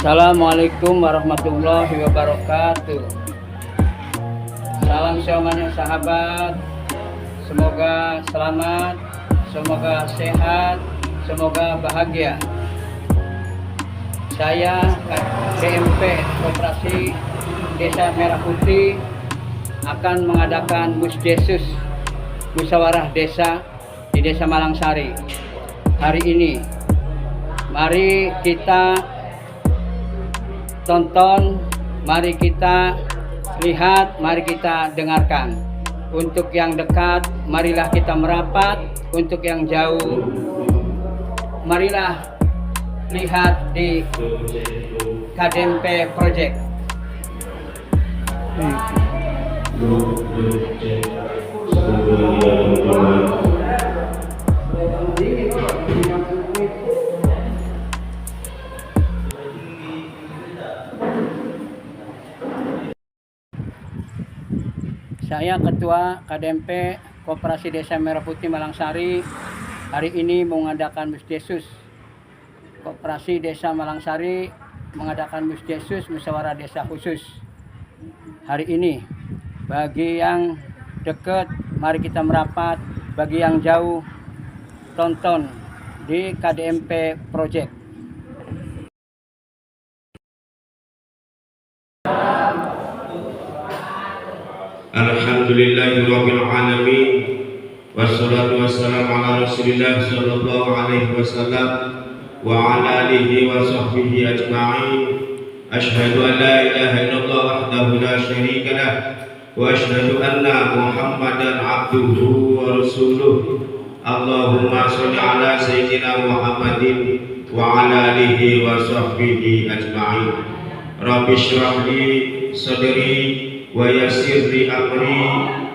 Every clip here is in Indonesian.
Assalamualaikum warahmatullahi wabarakatuh. Salam semuanya sahabat. Semoga selamat, semoga sehat, semoga bahagia. Saya KDMP Koperasi Desa Merah Putih akan mengadakan Musdesus, musyawarah desa di Desa Malangsari hari ini. Mari kita tonton, mari kita lihat, mari kita dengarkan. Untuk yang dekat, marilah kita merapat. Untuk yang jauh, marilah lihat di KDMP Project. Saya Ketua KDMP Koperasi Desa Merah Putih Malangsari hari ini mengadakan Musdesus. Koperasi Desa Malangsari mengadakan Musdesus, musyawarah desa khusus hari ini. Bagi yang dekat, mari kita merapat. Bagi yang jauh, tonton di KDMP Project. Alhamdulillahirabbil alamin wassalatu wassalamu ala Rasulillah sallallahu alaihi wasallam wa ala alihi wa sahbihi ajma'in. Asyhadu an la ilaha illallah wahdahu la syarika lah wa asyhadu anna Muhammadan abduhu wa rasuluh. Allahumma shalli ala sayyidina Muhammadin wa ala alihi wa sahbihi ajma'in. Rabbi shrah li sadri wa yassir li amri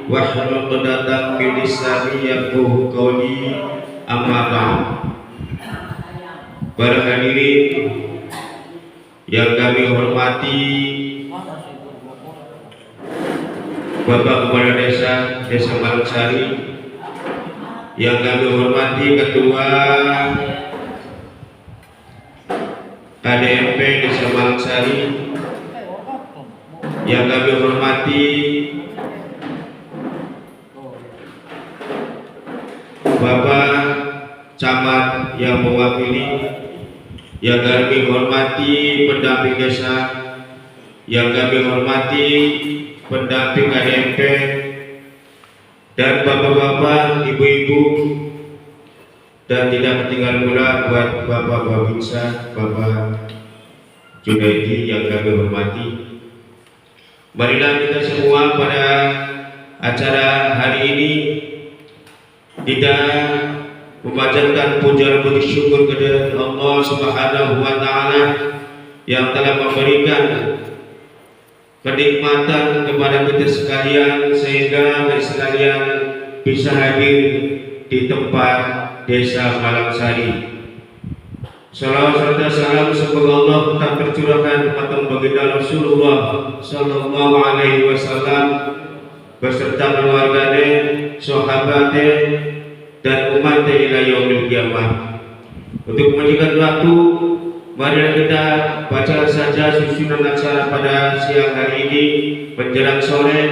wahlul 'uqdatam min lisani yafqahu qawli. Amma ba'd. Para hadirin yang kami hormati, Bapak Kepala Desa Malangsari, yang kami hormati Ketua KDMP Desa Malangsari, yang kami hormati Bapak Camat yang mewakili, yang kami hormati pendamping desa, yang kami hormati pendamping KDMP, dan bapak-bapak, ibu-ibu, dan tidak ketinggalan pula buat Bapak Babinsa, Bapak Junaidi yang kami hormati. Marilah kita semua pada acara hari ini tidak memanjatkan puja puji syukur kepada Allah Subhanahu wa taala yang telah memberikan kenikmatan kepada kita sekalian sehingga kita sekalian bisa hadir di tempat Desa Malangsari. Salawat serta salam semoga Allah tetap tercurahkan atas baginda Rasulullah sallallahu alaihi wasallam beserta keluarganya, sahabatnya, dan umatnya ila yaumil qiyamah. Untuk menjaga waktu, mari kita baca saja susunan acara pada siang hari ini menjelang sore.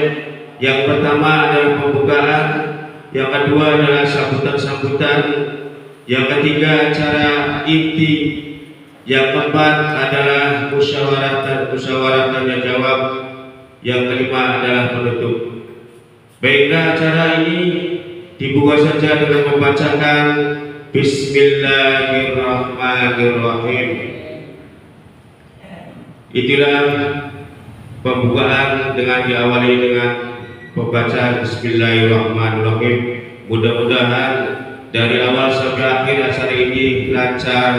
Yang pertama adalah pembukaan, yang kedua adalah sambutan-sambutan, yang ketiga acara inti, yang keempat adalah musyawarah tanya jawab, yang kelima adalah penutup. Baiklah, acara ini dibuka saja dengan membacakan Bismillahirrahmanirrahim. Itulah pembukaan dengan diawali dengan pembacaan Bismillahirrahmanirrahim. Mudah-mudahan dari awal sampai akhir acara ini lancar,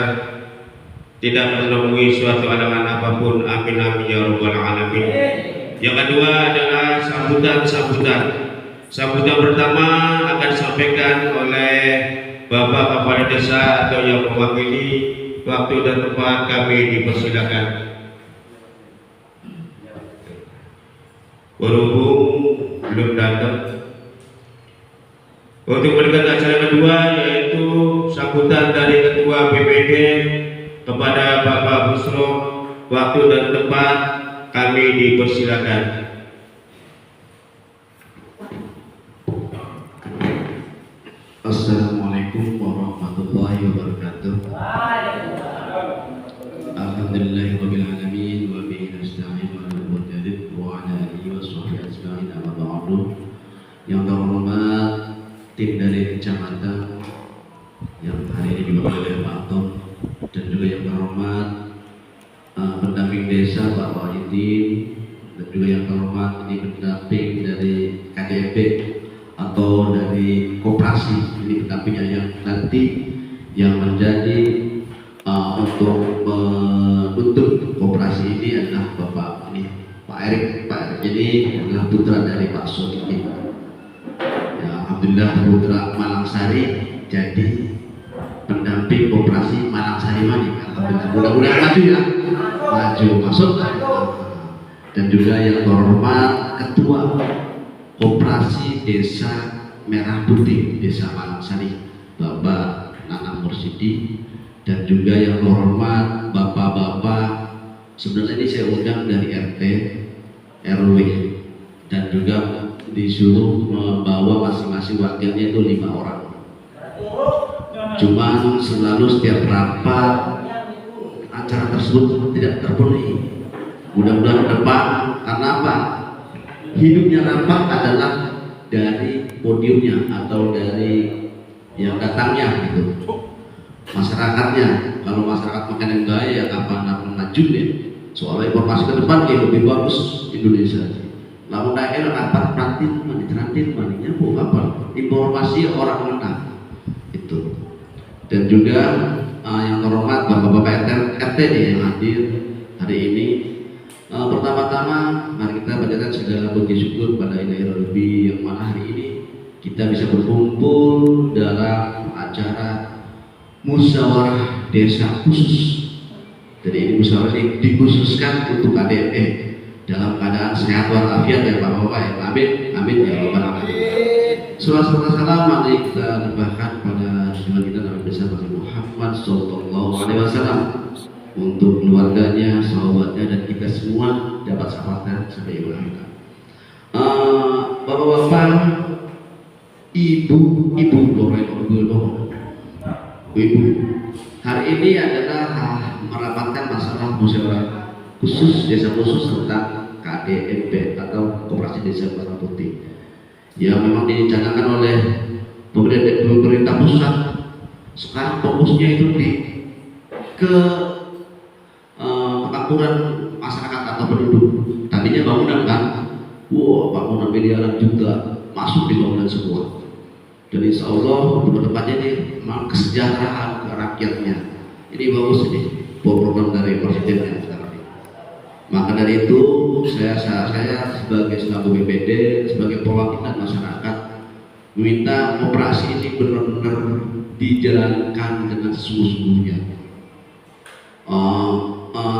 tidak menemui suatu halangan apapun. Amin amin ya rabbal alamin. Yang kedua adalah sambutan. Sambutan pertama akan disampaikan oleh Bapak Kepala Desa atau yang mewakili. Waktu dan tempat kami dipersilakan. Berhubung belum datang, untuk berkat acara kedua yaitu sambutan dari Ketua BPD kepada Bapak Busro waktu dan tempat kami dipersilakan. Assalamualaikum warahmatullahi wabarakatuh. Alhamdulillahirabbil alamin wa bihi nasta'in wa nasta'in wa ala alihi wa sahbihi ajma'in amma ba'du. Yang terhormat tim dari kecamatan yang hari ini diwakili oleh Pak Tom, dan juga yang terhormat pendamping desa Pak Wahidin, dan juga yang terhormat ini pendamping dari KDP atau dari koperasi, ini pendampingnya yang nanti yang menjadi untuk menuntut koperasi ini adalah Bapak ini Pak Erik. Pak Erik ini adalah putra dari Pak Sodikin. Ya, alhamdulillah putra Malangsari jadi pendamping koperasi Malangsari Manik. Alhamdulillah, mudah-mudahan maju ya, maju masuk. Dan juga yang terhormat Ketua Koperasi Desa Merah Putih Desa Malangsari Bapak Nanang Mursidi, dan juga yang terhormat bapak-bapak, sebenarnya ini saya undang dari RT RW, dan juga disuruh membawa masing-masing wakilnya itu 5 orang. Cuman selalu setiap rapat acara tersebut tidak terpenuhi. Mudah-mudahan ke depan, karena apa? Hidupnya rapat adalah dari podiumnya atau dari yang datangnya gitu, masyarakatnya. Kalau masyarakat makan yang gaya ya kapan maju ya. Soalnya informasi ke depan ya lebih bagus Indonesia. Lalu daerah rapat trantin maninya bu apa informasi orang menang itu. Dan juga yang terhormat bapak-bapak RT nih yang hadir hari ini. Pertama-tama mari kita panjatkan segala puji syukur pada Ilahi Rabbi yang mana hari ini kita bisa berkumpul dalam acara musyawarah desa khusus. Jadi ini musyawarah ini dikhususkan untuk KDE dalam keadaan sehat walafiat ya Bapak-bapak ya. Amin, amin ya Rabbal alamin. Salawat salam mari kita limpahkan pada Rasul kita Nabi besar Muhammad sallallahu alaihi wasallam, untuk keluarganya, sahabatnya, dan kita semua dapat syafaatnya sampai akhir. Bapak-bapak, ibu, hari ini adalah merapatkan masalah musyawarah khusus desa khusus tentang KDMP atau Koperasi Desa Merah Putih yang memang dicanangkan oleh pemerintah pusat. Sekarang fokusnya itu ke pengaturan masyarakat atau penduduk. Tadinya bangunan kan, bangunan miliaran juga masuk di bangunan semua. Dan insya Allah untuk depannya ini memang kesejahteraan rakyatnya. Ini bagus ini program dari presidennya sekarang ini. Maka dari itu saya sebagai selaku BPD, sebagai perwakilan masyarakat meminta operasi ini benar-benar dijalankan dengan sesungguh-sungguhnya.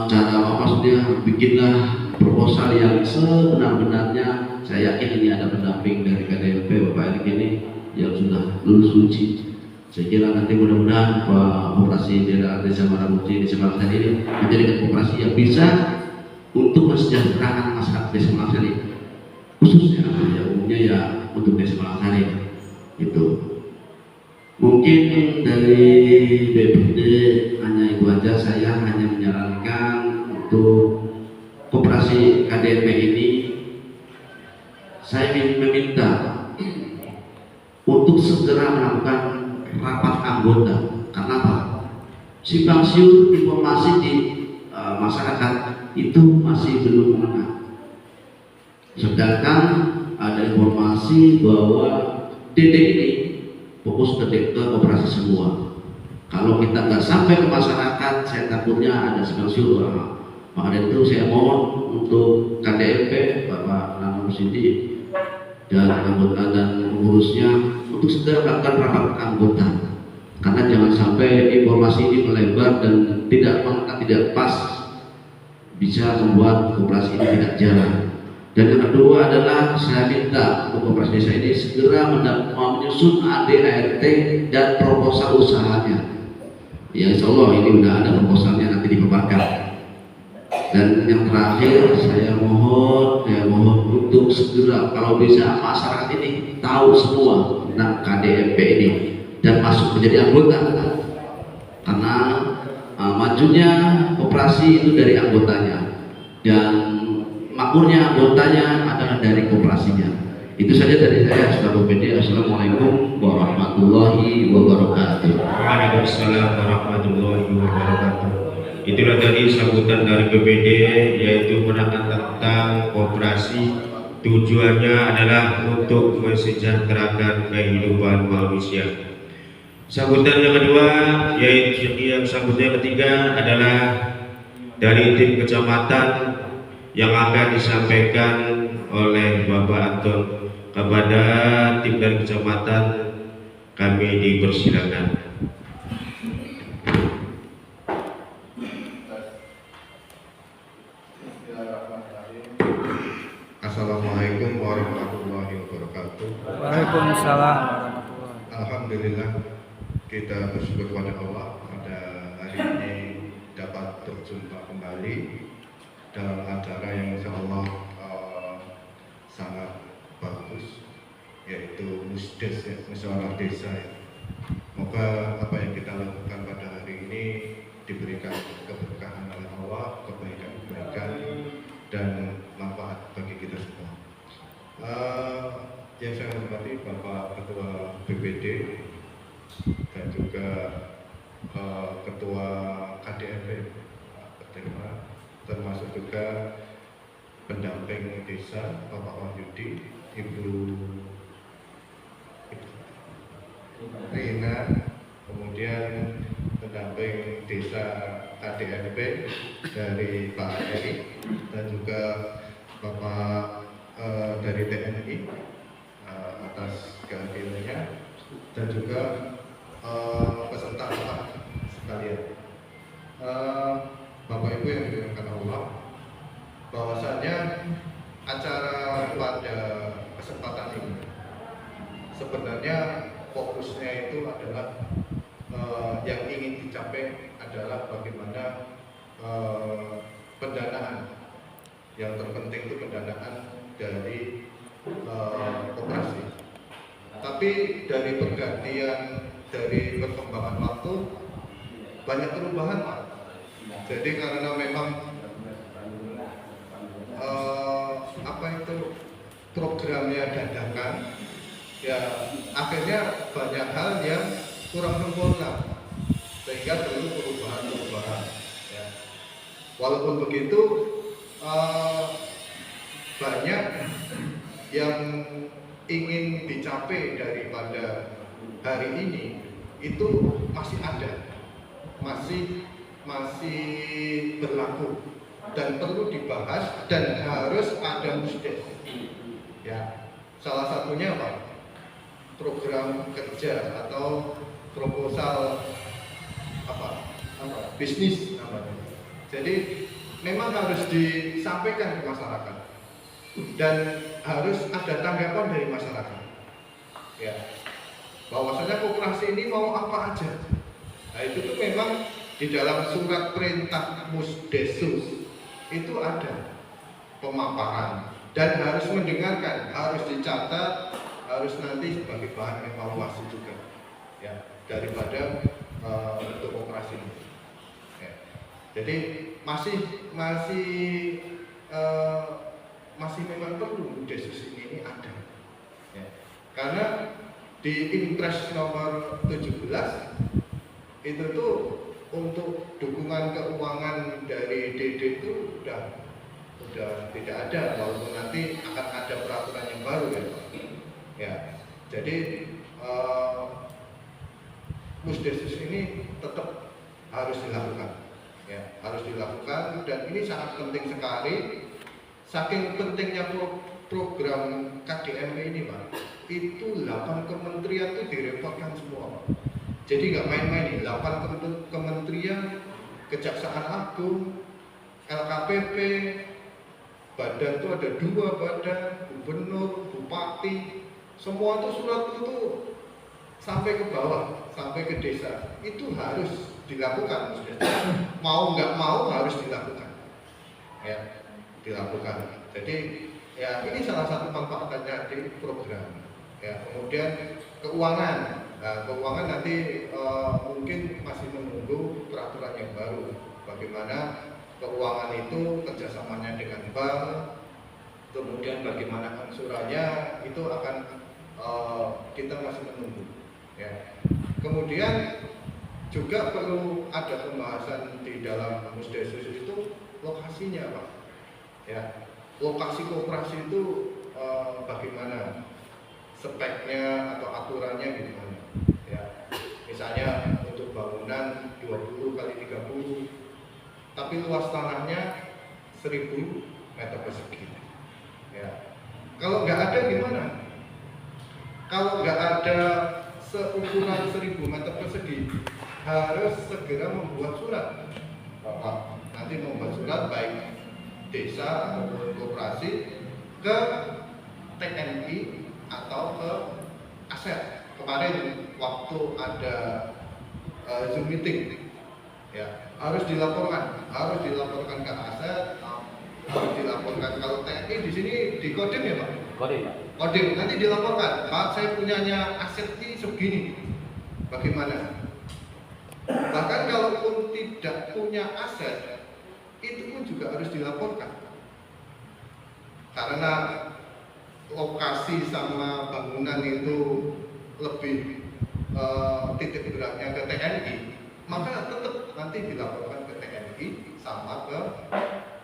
Cara maksudnya bikinlah proposal yang sebenar-benarnya. Saya yakin ini ada pendamping dari KDLP Bapak Erik ini yang sudah lulus uji. Saya kira nanti mudah-mudahan operasi Desa Merah Putih Desa Malangsari ini menjadikan operasi yang bisa untuk mensejahterakan masyarakat Desa Malangsari, khususnya ya umumnya ya untuk Desa Malangsari itu. Mungkin dari BPD hanya itu aja. Saya hanya menyarankan untuk koperasi KDMP ini, saya ingin meminta untuk segera melakukan rapat anggota. Karena apa? Simpang siur informasi di masyarakat itu masih belum mengenal. Sedangkan ada informasi bahwa DD ini fokus ke koperasi semua. Kalau kita nggak sampai ke masyarakat, saya takutnya ada simpang siur. Maka dari itu saya mohon untuk KDMP Bapak Nanang Mursidi dan anggota dan pengurusnya untuk segera melakukan rapat anggota, karena jangan sampai informasi ini melebar dan tidak pas, bisa membuat koperasi ini tidak jalan. Dan yang kedua adalah saya minta untuk koperasi desa ini segera menyusun ADART dan proposal usahanya. Ya insya Allah ini udah ada proposalnya, nanti dipaparkan. Dan yang terakhir saya mohon untuk segera kalau bisa masyarakat ini tahu semua tentang KDMP ini dan masuk menjadi anggota, karena majunya koperasi itu dari anggotanya dan makmurnya anggotanya adalah dari koperasinya. Itu saja dari saya. Assalamualaikum warahmatullahi wabarakatuh. Waalaikumsalam warahmatullahi wabarakatuh. Itulah tadi sambutan dari BPD, yaitu menerangkan tentang koperasi. Tujuannya adalah untuk mensejahterakan kehidupan manusia. Sambutan yang kedua, yaitu yang sambutan yang ketiga adalah dari tim kecamatan yang akan disampaikan oleh Bapak Anton kepada tim dari kecamatan. Kami dipersilakan. Assalamualaikum warahmatullahi wabarakatuh. Waalaikumsalam warahmatullahi. Alhamdulillah, kita bersyukur kepada Allah pada hari ini dapat berjumpa kembali dalam acara yang insya Allah sangat bagus, yaitu Musdes, ya, musyawarah desa. Ya. Semoga apa yang kita lakukan pada hari ini diberikan keberkahan oleh Allah, kebaikan-kebaikan dan manfaat bagi kita semua. Yang saya hormati Bapak Ketua BPD dan juga Ketua KDMP, termasuk juga pendamping desa Bapak Wahyudi, Ibu Rina, kemudian pendamping desa KDMP dari Pak Eri, dan juga Bapak dari TNI atas kehadirannya, dan juga peserta sekalian. Bapak Ibu yang dimuliakan Allah, bahwasanya acara pada kesempatan ini sebenarnya fokusnya itu adalah yang ingin dicapai adalah bagaimana pendanaan. Yang terpenting itu pendanaan dari koperasi. Tapi dari pergantian, dari perkembangan waktu banyak perubahan, Pak. Jadi karena memang programnya dadakan, ya akhirnya banyak hal yang kurang sempurna, sehingga perlu perubahan-perubahan. Ya. Walaupun begitu, banyak yang ingin dicapai daripada hari ini itu masih ada, masih berlaku dan perlu dibahas dan harus ada musdes. Ya, salah satunya apa? Program kerja atau proposal bisnis namanya. Jadi memang harus disampaikan ke masyarakat dan harus ada tanggapan dari masyarakat. Ya, bahwasanya koperasi ini mau apa aja. Nah, itu tuh memang di dalam surat perintah Musdesus itu ada pemaparan dan harus mendengarkan, harus dicatat, harus nanti sebagai bahan evaluasi juga, ya, daripada untuk koperasi ini. Ya. Jadi masih memang perlu Musdesus ini ada, ya. Karena di Impres nomor 17 itu tuh untuk dukungan keuangan dari DD itu udah tidak ada, walaupun nanti akan ada peraturan yang baru, ya Pak. Ya, jadi Musdesus ini tetap harus dilakukan, ya, harus dilakukan, dan ini sangat penting sekali. Saking pentingnya program KDMP ini, Pak, itu 8 kementerian itu direpotkan semua, Pak. Jadi nggak main-main nih, 8 kementerian, Kejaksaan Agung, LKPP, badan itu ada 2 badan, gubernur, bupati, semua itu surat itu sampai ke bawah, sampai ke desa, itu harus dilakukan. Mau nggak mau harus dilakukan. ya dilakukan. Jadi ya ini salah satu manfaatnya di program. Ya, kemudian keuangan. Nah, keuangan nanti mungkin masih menunggu peraturan yang baru. Bagaimana keuangan itu kerjasamanya dengan bank, kemudian bagaimana angsurannya itu akan kita masih menunggu. Ya. Kemudian juga perlu ada pembahasan di dalam Musdesus itu lokasinya, Pak. Ya, lokasi koperasi itu bagaimana? Speknya atau aturannya gimana? Ya, misalnya untuk bangunan 20 kali 30, tapi luas tanahnya 1000 meter persegi. Ya, kalau nggak ada gimana? Kalau nggak ada seukuran 1000 meter persegi, harus segera membuat surat. Bapak nanti membuat surat baik desa ataupun koperasi ke TNI atau ke aset. Kemarin waktu ada Zoom meeting, ya harus dilaporkan ke aset, harus dilaporkan. Kalau TNI di sini di Kodim ya Pak? Kodim, Pak. Kodim nanti dilaporkan, Pak saya punyanya aset ini segini, bagaimana? Bahkan kalaupun tidak punya aset, itu pun juga harus dilaporkan. Karena lokasi sama bangunan itu lebih titik beratnya ke TNI, maka tetap nanti dilaporkan ke TNI sama ke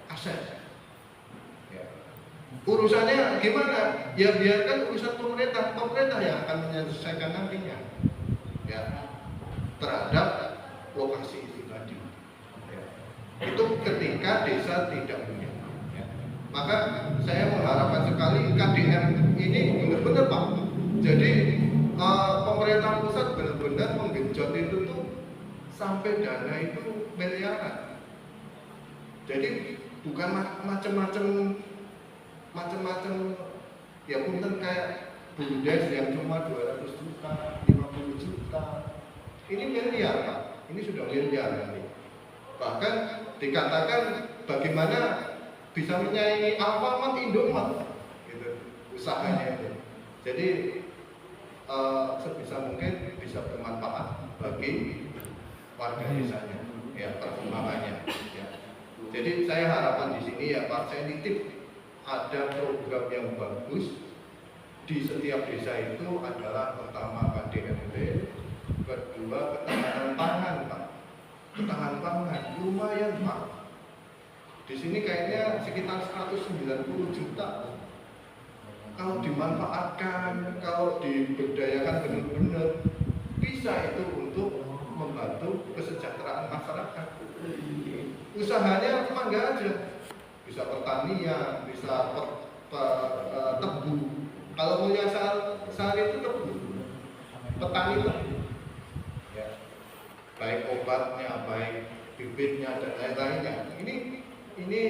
aset. Ya. Urusannya gimana? Ya biarkan urusan pemerintah yang akan menyelesaikan nantinya. Ya, terhadap lokasi itu tadi. Ya. Itu ketika desa tidak punya. Maka saya mengharapkan sekali KDM ini benar-benar Pak. Jadi pemerintah pusat benar-benar menggenjot itu tuh sampai dana itu miliaran. Jadi bukan macam-macam ya punten kayak BUMDes yang cuma 200 juta, 50 juta. Ini miliar Pak. Ini sudah miliar nanti. Bahkan dikatakan bagaimana bisa menyaingi Alfamart, Indomart, gitu, usahanya itu. Jadi sebisa mungkin bisa bermanfaat bagi warga desanya, ya perkembangannya. Ya. Jadi saya harapan di sini ya Pak, saya nitip ada program yang bagus di setiap desa itu adalah pertama KDMP, kedua ketahanan pangan Pak, ketahanan pangan lumayan Pak. Di sini kayaknya sekitar 190 juta. Kalau dimanfaatkan, kalau diberdayakan benar-benar, bisa itu untuk membantu kesejahteraan masyarakat. Usahanya mangga aja, bisa pertanian, bisa tebu. Kalau punya sehari itu tebu, petani tebu. Ya. Baik obatnya, baik bibitnya dan lain-lainnya. Ini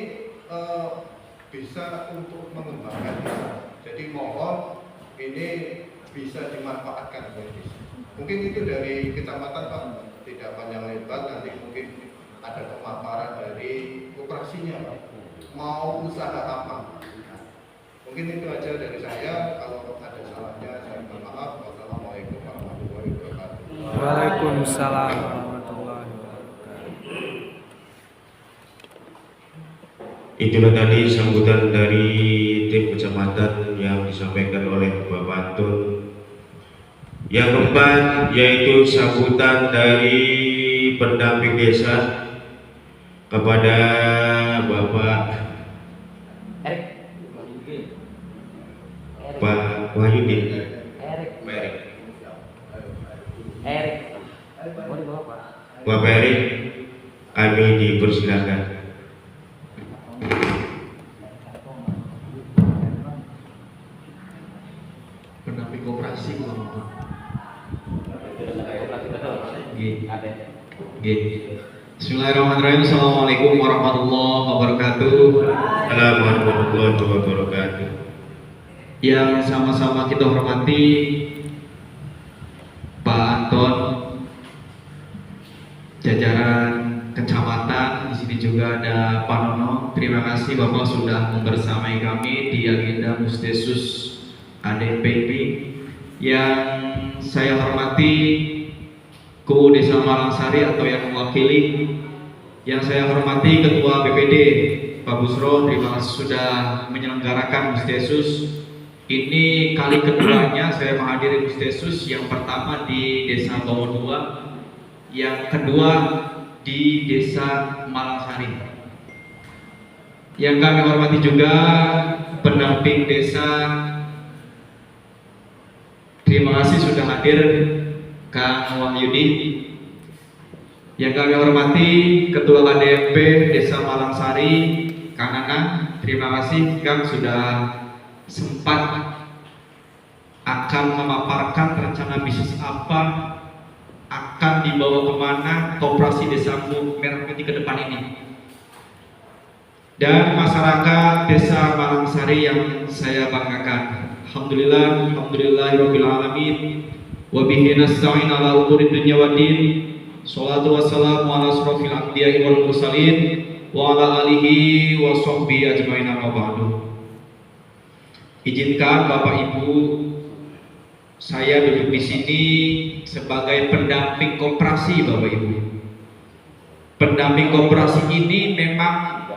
bisa untuk mengembangkan desa. Jadi mohon ini bisa dimanfaatkan oleh desa. Mungkin itu dari kecamatan Pak, tidak panjang lebar. Nanti mungkin ada pemaparan dari koperasinya Pak. Mau usaha apa? Mungkin itu aja dari saya. Kalau ada salahnya saya minta maaf. Wassalamualaikum warahmatullahi wabarakatuh. Waalaikumsalam warahmatullahi wabarakatuh. Itulah tadi sambutan dari tim kecamatan yang disampaikan oleh Bapak Antun. Yang keempat yaitu sambutan dari pendamping desa kepada Bapak Pak Wahyudi. Bapak Erik, kami dipersilakan. Pendamping koperasi Bismillahirrahmanirrahim. Assalamualaikum warahmatullahi wabarakatuh. Assalamualaikum warahmatullahi wabarakatuh. Yang sama-sama kita hormati Pak Anton, jajaran kecamatan. Di sini juga ada Pak Nono. Terima kasih Bapak sudah membersamai kami di agenda Mustesus ADP ini. Yang saya hormati KUU Desa Malangsari atau yang mewakili, yang saya hormati Ketua BPD Pak Busro, terima kasih sudah menyelenggarakan Mustesus. Ini kali keduanya saya menghadiri Mustesus, yang pertama di Desa Bawah 2, yang kedua di Desa Malangsari. Yang kami hormati juga pendamping desa, terima kasih sudah hadir Kang Wahyudi. Yang kami hormati Ketua KDMP Desa Malangsari Kang Anang, terima kasih Kang sudah sempat akan memaparkan rencana bisnis apa, akan dibawa kemana Koperasi Desa Merah Putih ke depan ini. Dan masyarakat Desa Malangsari yang saya banggakan, alhamdulillahirabbil alamin, wa bihi nasta'in ala umuri dunya waddin. Shalatu wassalamu ala asrofil anbiya'i wal mursalin wa ala alihi wa sahbihi ajmain, amma ba'du. Izinkan Bapak Ibu, saya duduk di sini sebagai pendamping koperasi Bapak Ibu. Pendamping koperasi ini memang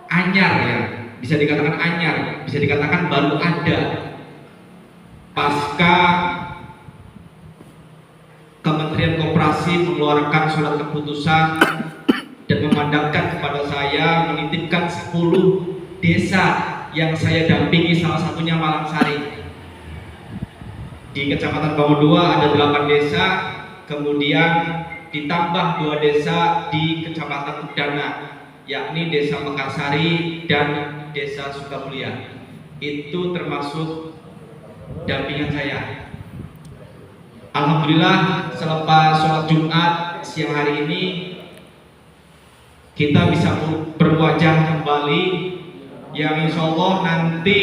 anyar ya, bisa dikatakan anyar, bisa dikatakan baru ada pasca Kementerian Koperasi mengeluarkan surat keputusan dan memandangkan kepada saya menitipkan 10 desa yang saya dampingi, salah satunya Malangsari. Di Kecamatan Bawah 2 ada 8 desa, kemudian ditambah 2 desa di Kecamatan Udana, yakni Desa Mekarsari dan Desa Sukamulia. Itu termasuk dampingan saya. Alhamdulillah selepas sholat Jumat siang hari ini kita bisa berwajah kembali, yang insya Allah nanti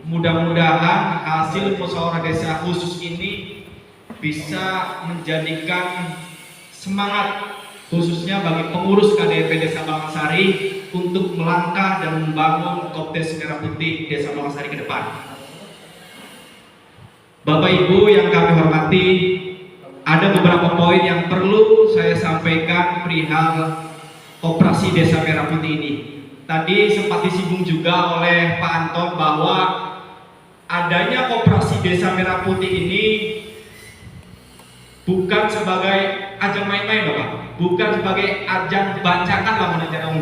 mudah-mudahan hasil musyawarah desa khusus ini bisa menjadikan semangat khususnya bagi pengurus KDP Desa Malangsari untuk melangkah dan membangun Kopdes Merah Putih Desa Malangsari ke depan. Bapak Ibu yang kami hormati, ada beberapa poin yang perlu saya sampaikan perihal Koperasi Desa Merah Putih ini. Tadi sempat disinggung juga oleh Pak Anton bahwa adanya Koperasi Desa Merah Putih ini bukan sebagai ajang main-main Bapak, bukan sebagai ajang bacakan lah menajam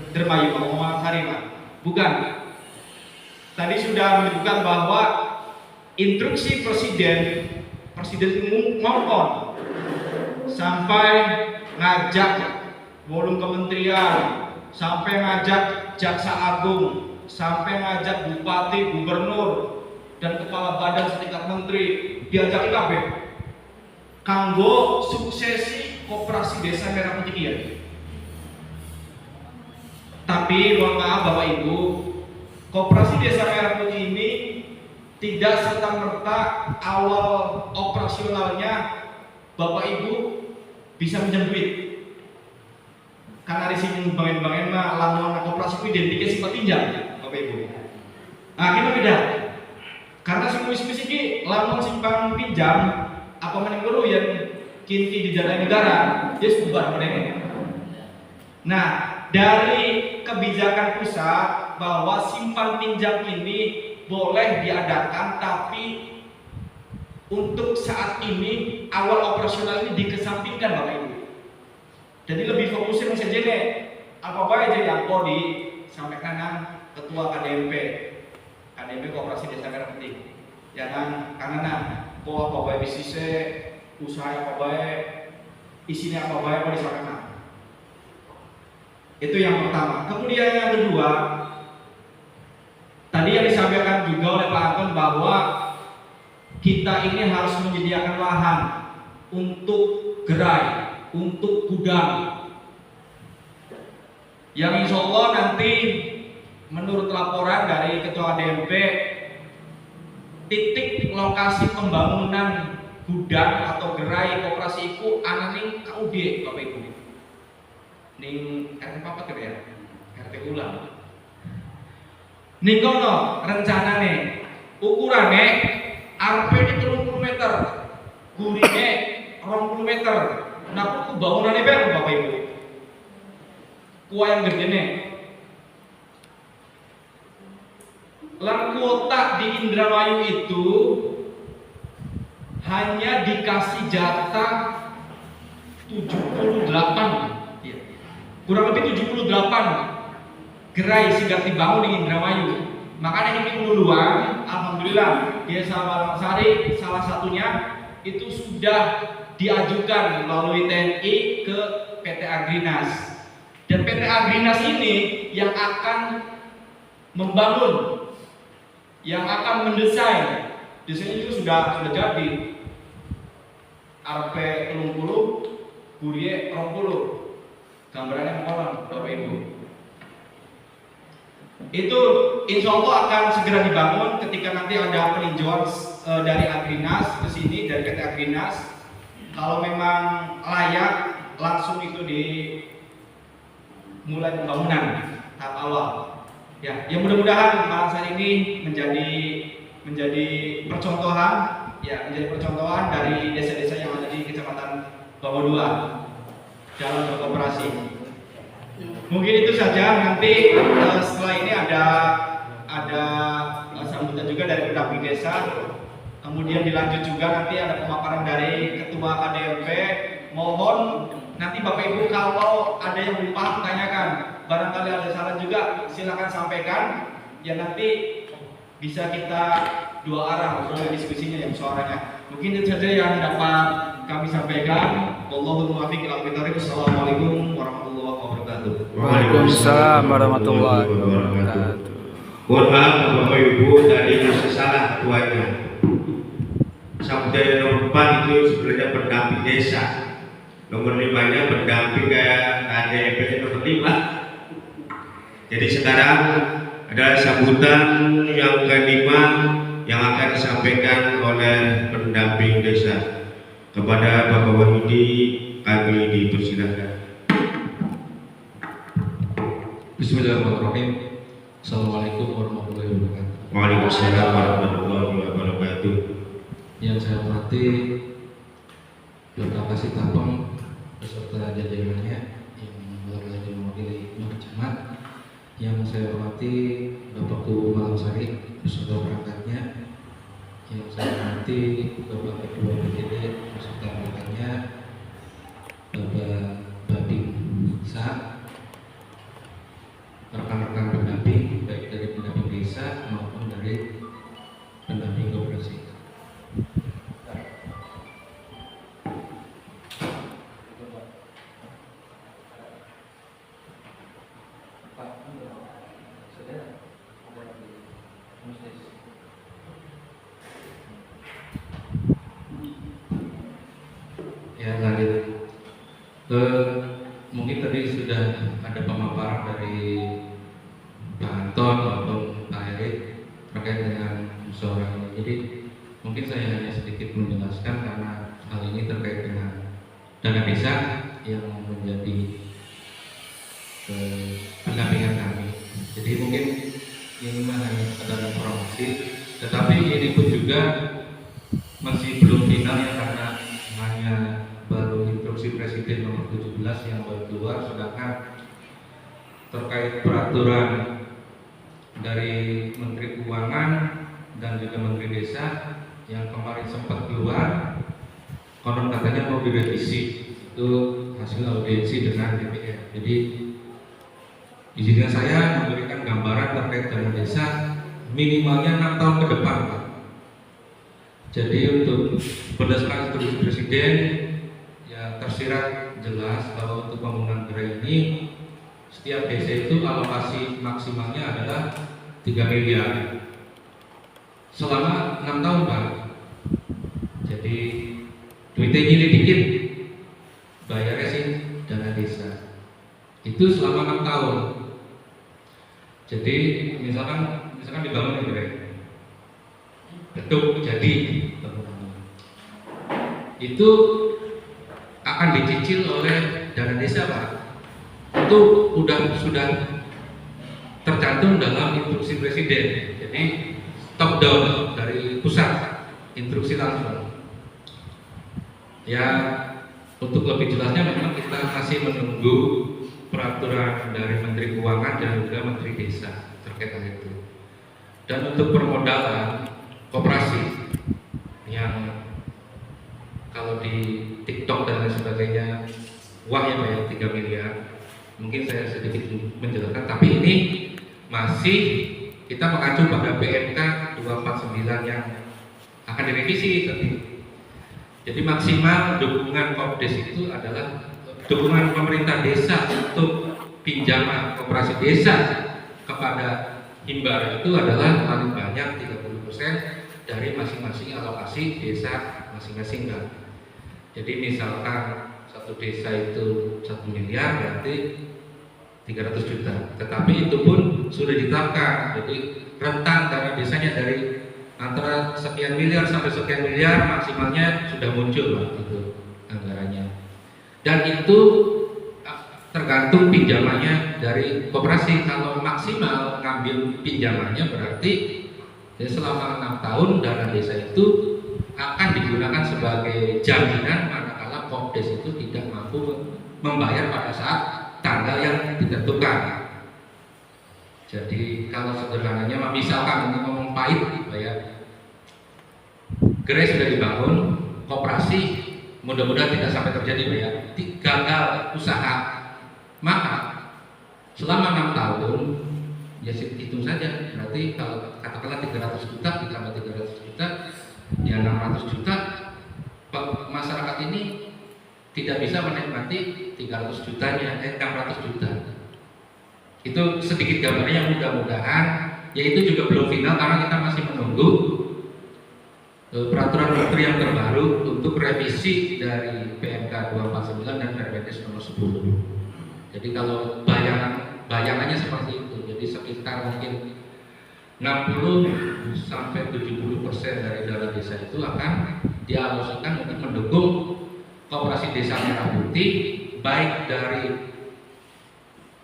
dermayu Pak Malangsari Pak, bukan. Tadi sudah menunjukkan bahwa instruksi Presiden mohon sampai ngajak volume kementerian, sampai ngajak Jaksa Agung, sampai ngajak Bupati, Gubernur, dan Kepala Badan setingkat Menteri, diajak KB kanggo suksesi Koperasi Desa Merah Putih ya. Tapi mohon maaf Bapak Ibu, Koperasi Desa Merah Putih ini tidak serta-merta awal operasionalnya Bapak Ibu bisa minjam duit. Karena di sini bangen-bangen mah lamun koperasi itu identiknya sifat pinjam, Bapak Ibu. Nah, kita beda. Karena semua-semua ini lamun simpan pinjam apa meneng guru yang kinti di jalan negara, dia bubar mereka. Nah, dari kebijakan pusat bahwa simpan pinjam ini boleh diadakan, tapi untuk saat ini awal operasional ini dikesampingkan Bapak Ibu. Jadi lebih fokusin saja nih apa aja yang kau disampaikan Ketua KDMP Koperasi Desa Merah Putih. Jangan karena kau apa baik bisnisnya, usaha apa baik, isinya apa baik mau disampaikan. Itu yang pertama. Kemudian yang kedua, tadi yang disampaikan juga oleh Pak Anton bahwa kita ini harus menyediakan lahan untuk gerai, untuk gudang. Yang insya Allah nanti menurut laporan dari Ketua DMP, titik lokasi pembangunan gudang atau gerai koperasi itu ananing KUD Bapak Ibu. ning RT papat gitu ya, RT ulang. Ning kono rencanane ukurane arepe di 30 meter, gurine 20 meter. Nah, ku bangunane baru Bapak Ibu. Kuah yang gedene. Lan kuota di Indramayu itu hanya dikasih jatah 78, ya. Kurang lebih 78 gerai sehingga dibangun di Indramayu. Makanya ini keluluan, alhamdulillah Desa Malangsari salah satunya itu sudah diajukan melalui TNI ke PT Agrinas. Dan PT Agrinas ini yang akan membangun, yang akan mendesain. Desain itu sudah jadi. RP 30, Gurie 20. Gambarannya mengolah, Bapak Ibu. Itu insya Allah akan segera dibangun ketika nanti ada peninjauan dari Agrinas ke sini, dari PT Agrinas. Kalau memang layak, langsung itu dimulai pembangunan tahap awal. Ya, yang mudah-mudahan Malangsari ini menjadi percontohan, ya, menjadi percontohan dari desa-desa yang ada di Kecamatan Bawah 2 dalam berkooperasi. Mungkin itu saja. Nanti setelah ini ada sambutan juga dari pendamping desa. Kemudian dilanjut juga nanti ada pemaparan dari Ketua KDMP. Mohon nanti Bapak Ibu kalau ada yang belum paham tanyakan. Barangkali ada saran juga silakan sampaikan. Ya nanti bisa kita dua arah diskusinya, yang suaranya. Mungkin itu saja yang dapat kami sampaikan. Wallahul muwaffiq ila aqwamit thoriq. Assalamualaikum warahmatullahi wabarakatuh. Waalaikumsalam warahmatullahi wabarakatuh. Mohon maaf Bapak Ibu, tadi salah tuanya. Sampai nomor 4 itu sebenarnya pendamping desa. Nomor 5-nya pendamping kayak KDMP nomor 5. Jadi sekarang adalah sambutan yang kelima yang akan disampaikan oleh pendamping desa. Kepada Bapak Wahidi kami dipersilakan. Bismillahirrahmanirrahim. Assalamualaikum warahmatullahi wabarakatuh. Waalaikumsalam warahmatullahi wabarakatuh. Yang saya hormati Bapak Kasih Tapeng beserta jajarannya yang berada mewakili Nur Camat. Yang saya hormati Bapakku Malangsari beserta perangkatnya. Yang saya hormati Bapak Ketua BPD beserta perangkatnya, Bapak Babin Sa, rekan-rekan pendamping baik dari pendamping desa maupun dari pendamping koperasi. Ya, lanjut. Mungkin tadi sudah ada pemaparan dari Pak Anton maupun Pak Erik terkait dengan musyawarah ini. Jadi mungkin saya hanya sedikit menjelaskan karena hal ini terkait dengan dana desa yang menjadi pendampingan kami. Jadi mungkin ini hanya sekedar informasi, tetapi ini pun juga masih belum final ya, karena hanya baru instruksi Presiden nomor 17 yang baru keluar, sedangkan terkait peraturan dari Menteri Keuangan dan juga Menteri Desa yang kemarin sempat keluar, konon katanya mau direvisi. Itu hasil audiensi dengan DPR. Jadi izinkan saya memberikan gambaran terkait dana desa minimalnya 6 tahun ke depan, Pak. Jadi untuk berdasarkan instruksi Presiden ya tersirat jelas bahwa untuk pembangunan gerai ini setiap desa itu alokasi maksimalnya adalah 3 miliar selama 6 tahun, Pak. Jadi duitnya gini dikit, bayarnya sih dana desa itu selama 6 tahun. Jadi misalkan dibangun gerai, gedung jadi itu akan dicicil oleh dana desa, Pak. itu sudah tercantum dalam instruksi presiden. Jadi top down dari pusat, instruksi langsung. Ya, untuk lebih jelasnya memang kita masih menunggu peraturan dari Menteri Keuangan dan juga Menteri Desa terkait hal itu. Dan untuk permodalan koperasi yang kalau di TikTok dan lain sebagainya, wah ya Pak ya, 3 miliar. Mungkin saya sedikit menjelaskan, tapi ini masih kita mengacu pada PMK 249 yang akan direvisi tadi. Jadi maksimal dukungan Kopdes itu adalah dukungan pemerintah desa untuk pinjaman koperasi desa kepada Himbara itu adalah paling banyak 30% dari masing-masing alokasi desa masing-masing kan. Jadi misalkan satu desa itu 1 miliar berarti 300 juta. Tetapi itu pun sudah ditetapkan. Jadi rentan dana desanya dari antara sekian miliar sampai sekian miliar, maksimalnya sudah muncul Pak, itu anggarannya. Dan itu tergantung pinjamannya dari koperasi. Kalau maksimal ngambil pinjamannya berarti ya selama 6 tahun dana desa itu akan digunakan sebagai jaminan manakala Kopdes itu tidak mampu membayar pada saat tanggal yang ditentukan. Jadi kalau sederhananya misalkan ini ngomong pahit ya, gerai sudah dibangun, koperasi mudah-mudahan tidak sampai terjadi ya, gagal usaha, maka selama 6 tahun ya hitung saja, berarti kalau katakanlah 300 juta ditambah 300 juta ya 600 juta, masyarakat ini tidak bisa menikmati 300 jutanya, 600 juta. Itu sedikit gambarnya, mudah-mudahan ya itu juga belum final karena kita masih menunggu peraturan menteri yang terbaru untuk revisi dari PMK 249 dan Permenkes nomor 10. Jadi kalau bayangannya seperti itu, jadi sekitar mungkin 60 sampai 70% dari dana desa itu akan dialokasikan untuk mendukung koperasi desa Merah Putih, baik dari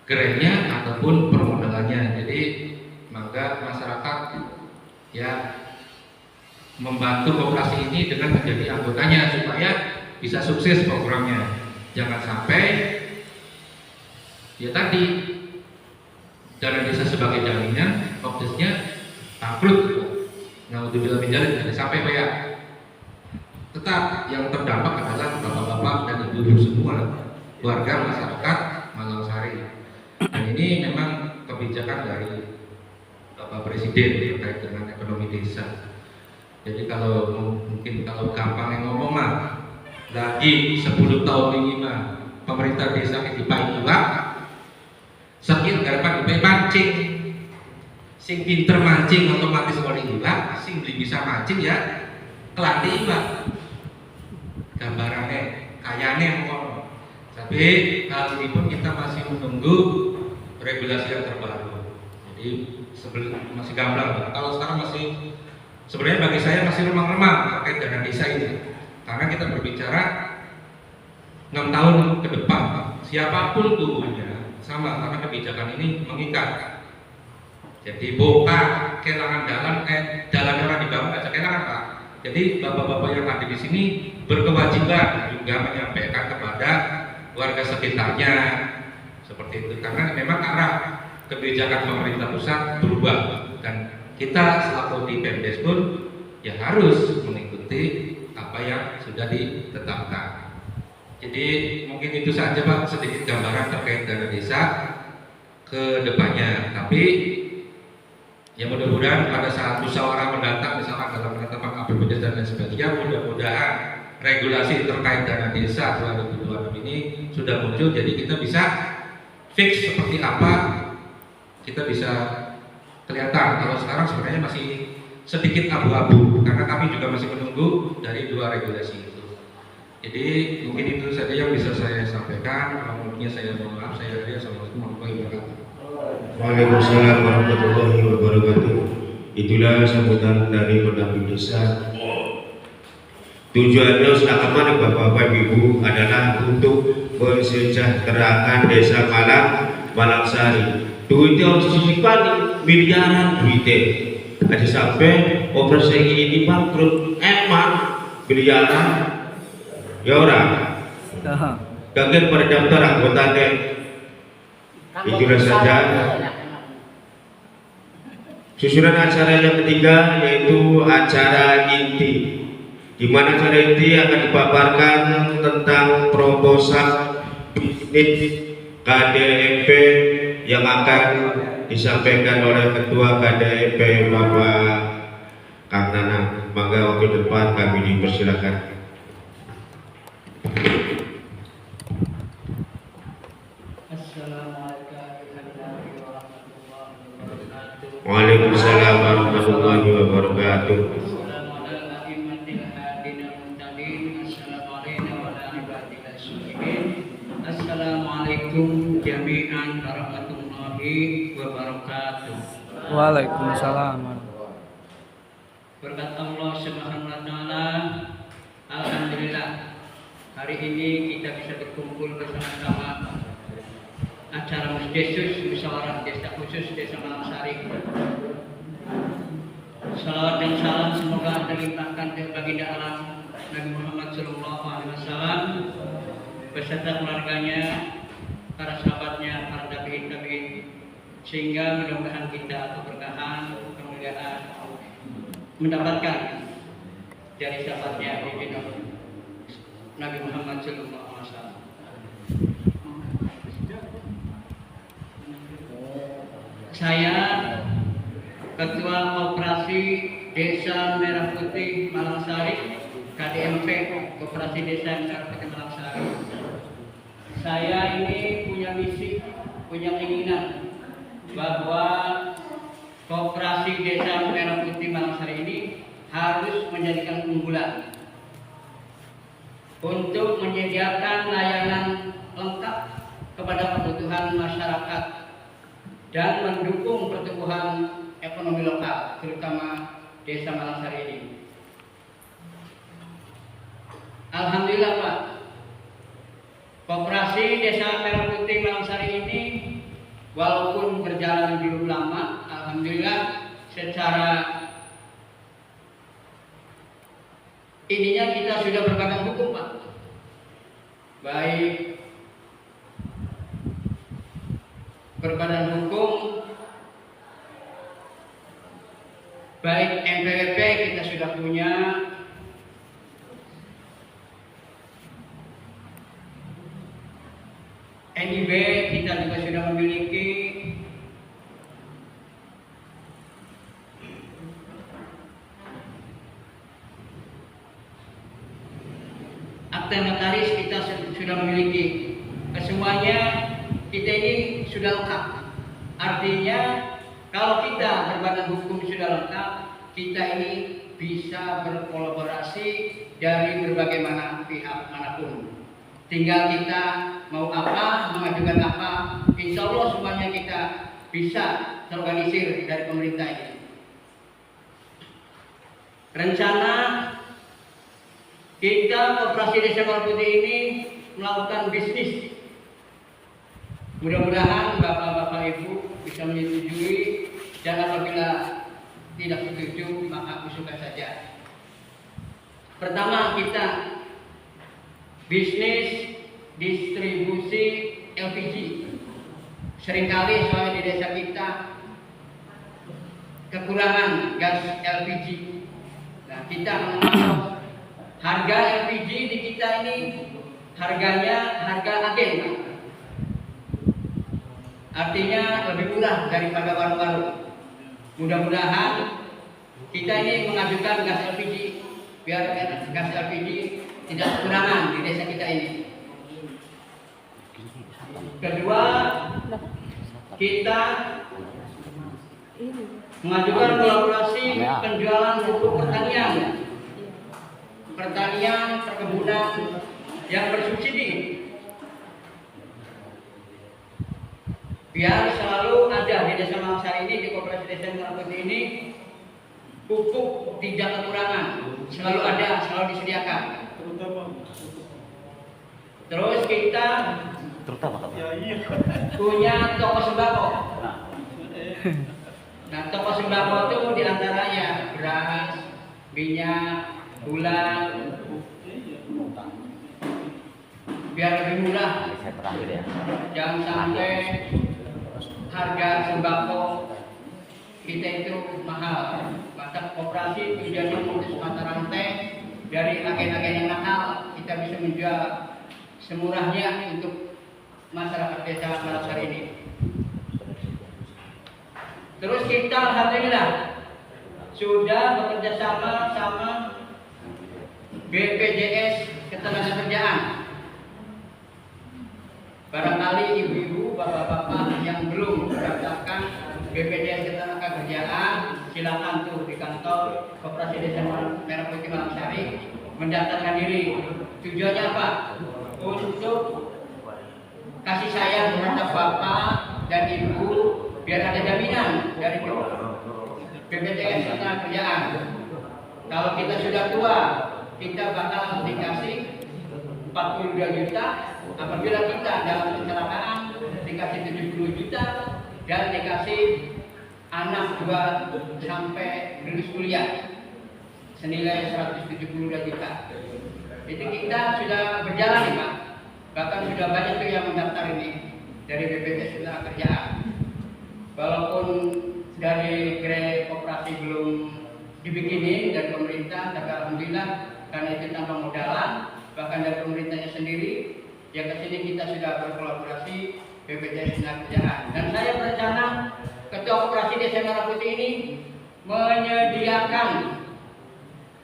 gerainya ataupun permodalannya. Jadi maka masyarakat ya membantu koperasi ini dengan menjadi anggotanya supaya bisa sukses programnya. Jangan sampai ya tadi dana desa sebagai jaminan, Kopdesnya bangkrut. Nah, untuk bila menjalin tidak sampai Pak ya. Tetap yang terdampak adalah bapak-bapak dan ibu-ibu semua warga masyarakat Malangsari. Dan ini memang kebijakan dari Bapak Presiden terkait dengan ekonomi desa. Jadi kalau mungkin kalau gampang ngomong mah lagi 10 tahun ini mah pemerintah desa dipakai juga sakit garapan dipakai mancing, sing pinter mancing otomatis oleh juga, sing beli bisa mancing ya kelatih juga gambarannya kayane ngono. Tapi hal ini pun kita masih menunggu regulasi yang terbaru. Jadi sebelum masih gamblang. Kalau sekarang masih sebenarnya bagi saya masih remang-remang terkait dana desa ini. Karena kita berbicara 6 tahun ke depan, siapapun kubunya sama karena kebijakan ini mengikat. Jadi bukan kelangan jalan orang dibangun aja kelangan Pak. Jadi bapak-bapak yang ada di sini berkewajiban juga menyampaikan kepada warga sekitarnya seperti itu, karena memang arah kebijakan pemerintah pusat berubah dan kita selaku di Pemdes pun ya harus mengikuti apa yang sudah ditetapkan. Jadi mungkin itu saja Pak, sedikit gambaran terkait dana desa ke depannya. Tapi ya mudah-mudahan pada saat musyawarah mendatang misalkan dalam penetapan APBD dan lain sebagainya, mudah-mudahan regulasi terkait dana desa 2026 ini sudah muncul, jadi kita bisa fix seperti apa, kita bisa kelihatan. Kalau sekarang sebenarnya masih sedikit abu-abu karena kami juga masih menunggu dari 2 regulasi itu. Jadi mungkin itu saja yang bisa saya sampaikan. Mungkin saya mohon maaf, saya akhiri. Assalamualaikum warahmatullahi wabarakatuh. Waalaikumsalam warahmatullahi wabarakatuh. Itulah sambutan dari pendamping desa. Tujuannya selama Bapak-Bapak Ibu adalah untuk mensejahterakan desa Malangsari. Duitnya harus disisipkan miliaran duitnya. Ada sampai operasi ini bangkrut, emang miliaran ya orang. Gagal pada daftar anggotanya. Itulah saja. Susunan acara yang ketiga yaitu acara inti, di mana acara inti akan dipaparkan tentang proposal bisnis KDMP yang akan disampaikan oleh Ketua KDMP Bapak Kang Nanang. Maka waktu depan kami dipersilakan. Waalaikumsalam warahmatullahi wabarakatuh. Assalamualaikum jami'an warahmatullahi wabarakatuh. Waalaikumsalam. Berkat Allah Subhanahu wa taala, alhamdulillah hari ini kita bisa berkumpul bersama-sama acara Musdesus Musyawarah Desa Khusus Desa Malangsari. Salawat dan salam semoga terlimpahkan ke baginda alam Nabi Muhammad SAW beserta keluarganya, para sahabatnya, para tabi'in, sehingga mudah-mudahan kita keberkahan, kemuliaan mendapatkan dari sahabatnya Nabi Muhammad SAW. Saya Ketua Koperasi Desa Merah Putih Malangsari, KDMP Koperasi Desa Merah Putih Malangsari. Saya ini punya misi, punya keinginan bahwa Koperasi Desa Merah Putih Malangsari ini harus menjadikan unggulan untuk menyediakan layanan lengkap kepada kebutuhan masyarakat dan mendukung pertumbuhan ekonomi lokal, terutama Desa Malangsari ini. Alhamdulillah Pak, Koperasi Desa Merah Putih Malangsari ini walaupun berjalan belum lama, alhamdulillah secara ininya kita sudah berbadan hukum Pak, baik berbadan hukum, baik NPWP kita sudah punya, NIB kita juga sudah memiliki, akte notaris kita sudah memiliki. Kesemuanya kita ini sudah lengkap. Artinya kalau kita berbadan hukum sudah lengkap, kita ini bisa berkolaborasi dari berbagai pihak manapun. Tinggal kita mau apa, mengajukan apa, insya Allah semuanya kita bisa terorganisir dari pemerintah ini. Rencana kita Koperasi Desa Merah Putih ini melakukan bisnis. Mudah-mudahan Bapak-Bapak Ibu bisa menyetujui, dan apabila tidak setuju maka usulkan saja. Pertama, kita bisnis distribusi LPG. Seringkali soalnya di desa kita kekurangan gas LPG. Nah, kita mengenal harga LPG di kita ini harganya harga agen. Artinya lebih murah daripada warung-warung. Mudah-mudahan kita ini mengajukan gas LPG biar gas LPG tidak kekurangan di desa kita ini. Kedua, kita mengajukan kolaborasi penjualan pupuk pertanian, perkebunan yang bersubsidi, biar selalu ada di Desa Malangsari ini, di Koperasi Desa Merah Putih ini, pupuk tidak kekurangan, selalu ada, selalu disediakan. Terus kita punya toko sembako. Nah, toko sembako itu diantaranya beras, minyak, gula, biar lebih murah. Jangan sampai harga sembako kita itu mahal. Maka koperasi tujuannya memutus mata rantai dari agen-agen yang nakal. Kita bisa menjual semurahnya untuk masyarakat desa Malangsari ini. Terus kita alhamdulillah sudah bekerja sama BPJS Ketenagakerjaan. Barangkali ibu-ibu, bapak-bapak yang belum mendaftarkan BPJS Ketenagakerjaan, silakan tuh di kantor Koperasi Desa Merah Putih Malangsari mendaftarkan diri. Tujuannya apa? Untuk kasih sayang terhadap bapak dan ibu, biar ada jaminan dari BPJS Ketenagakerjaan. Kalau kita sudah tua, kita bakal dikasih 42 juta. Apabila kita dalam kecelakaan dikasih 70 juta dan dikasih anak 2 sampai lulus kuliah senilai 172 juta. Jadi kita sudah berjalan nih Pak. Bahkan sudah banyak tuh yang mendaftar ini dari BPJS Ketenagakerjaan. Walaupun dari Grade Koperasi belum dibikinin dari pemerintah, tapi alhamdulillah karena itu tanpa modalan, bahkan dari pemerintahnya sendiri, yang kesini kita sudah berkolaborasi BPJS Ketenagakerjaan. Dan saya berencana Ketua Koperasi Desa Merah Putih ini menyediakan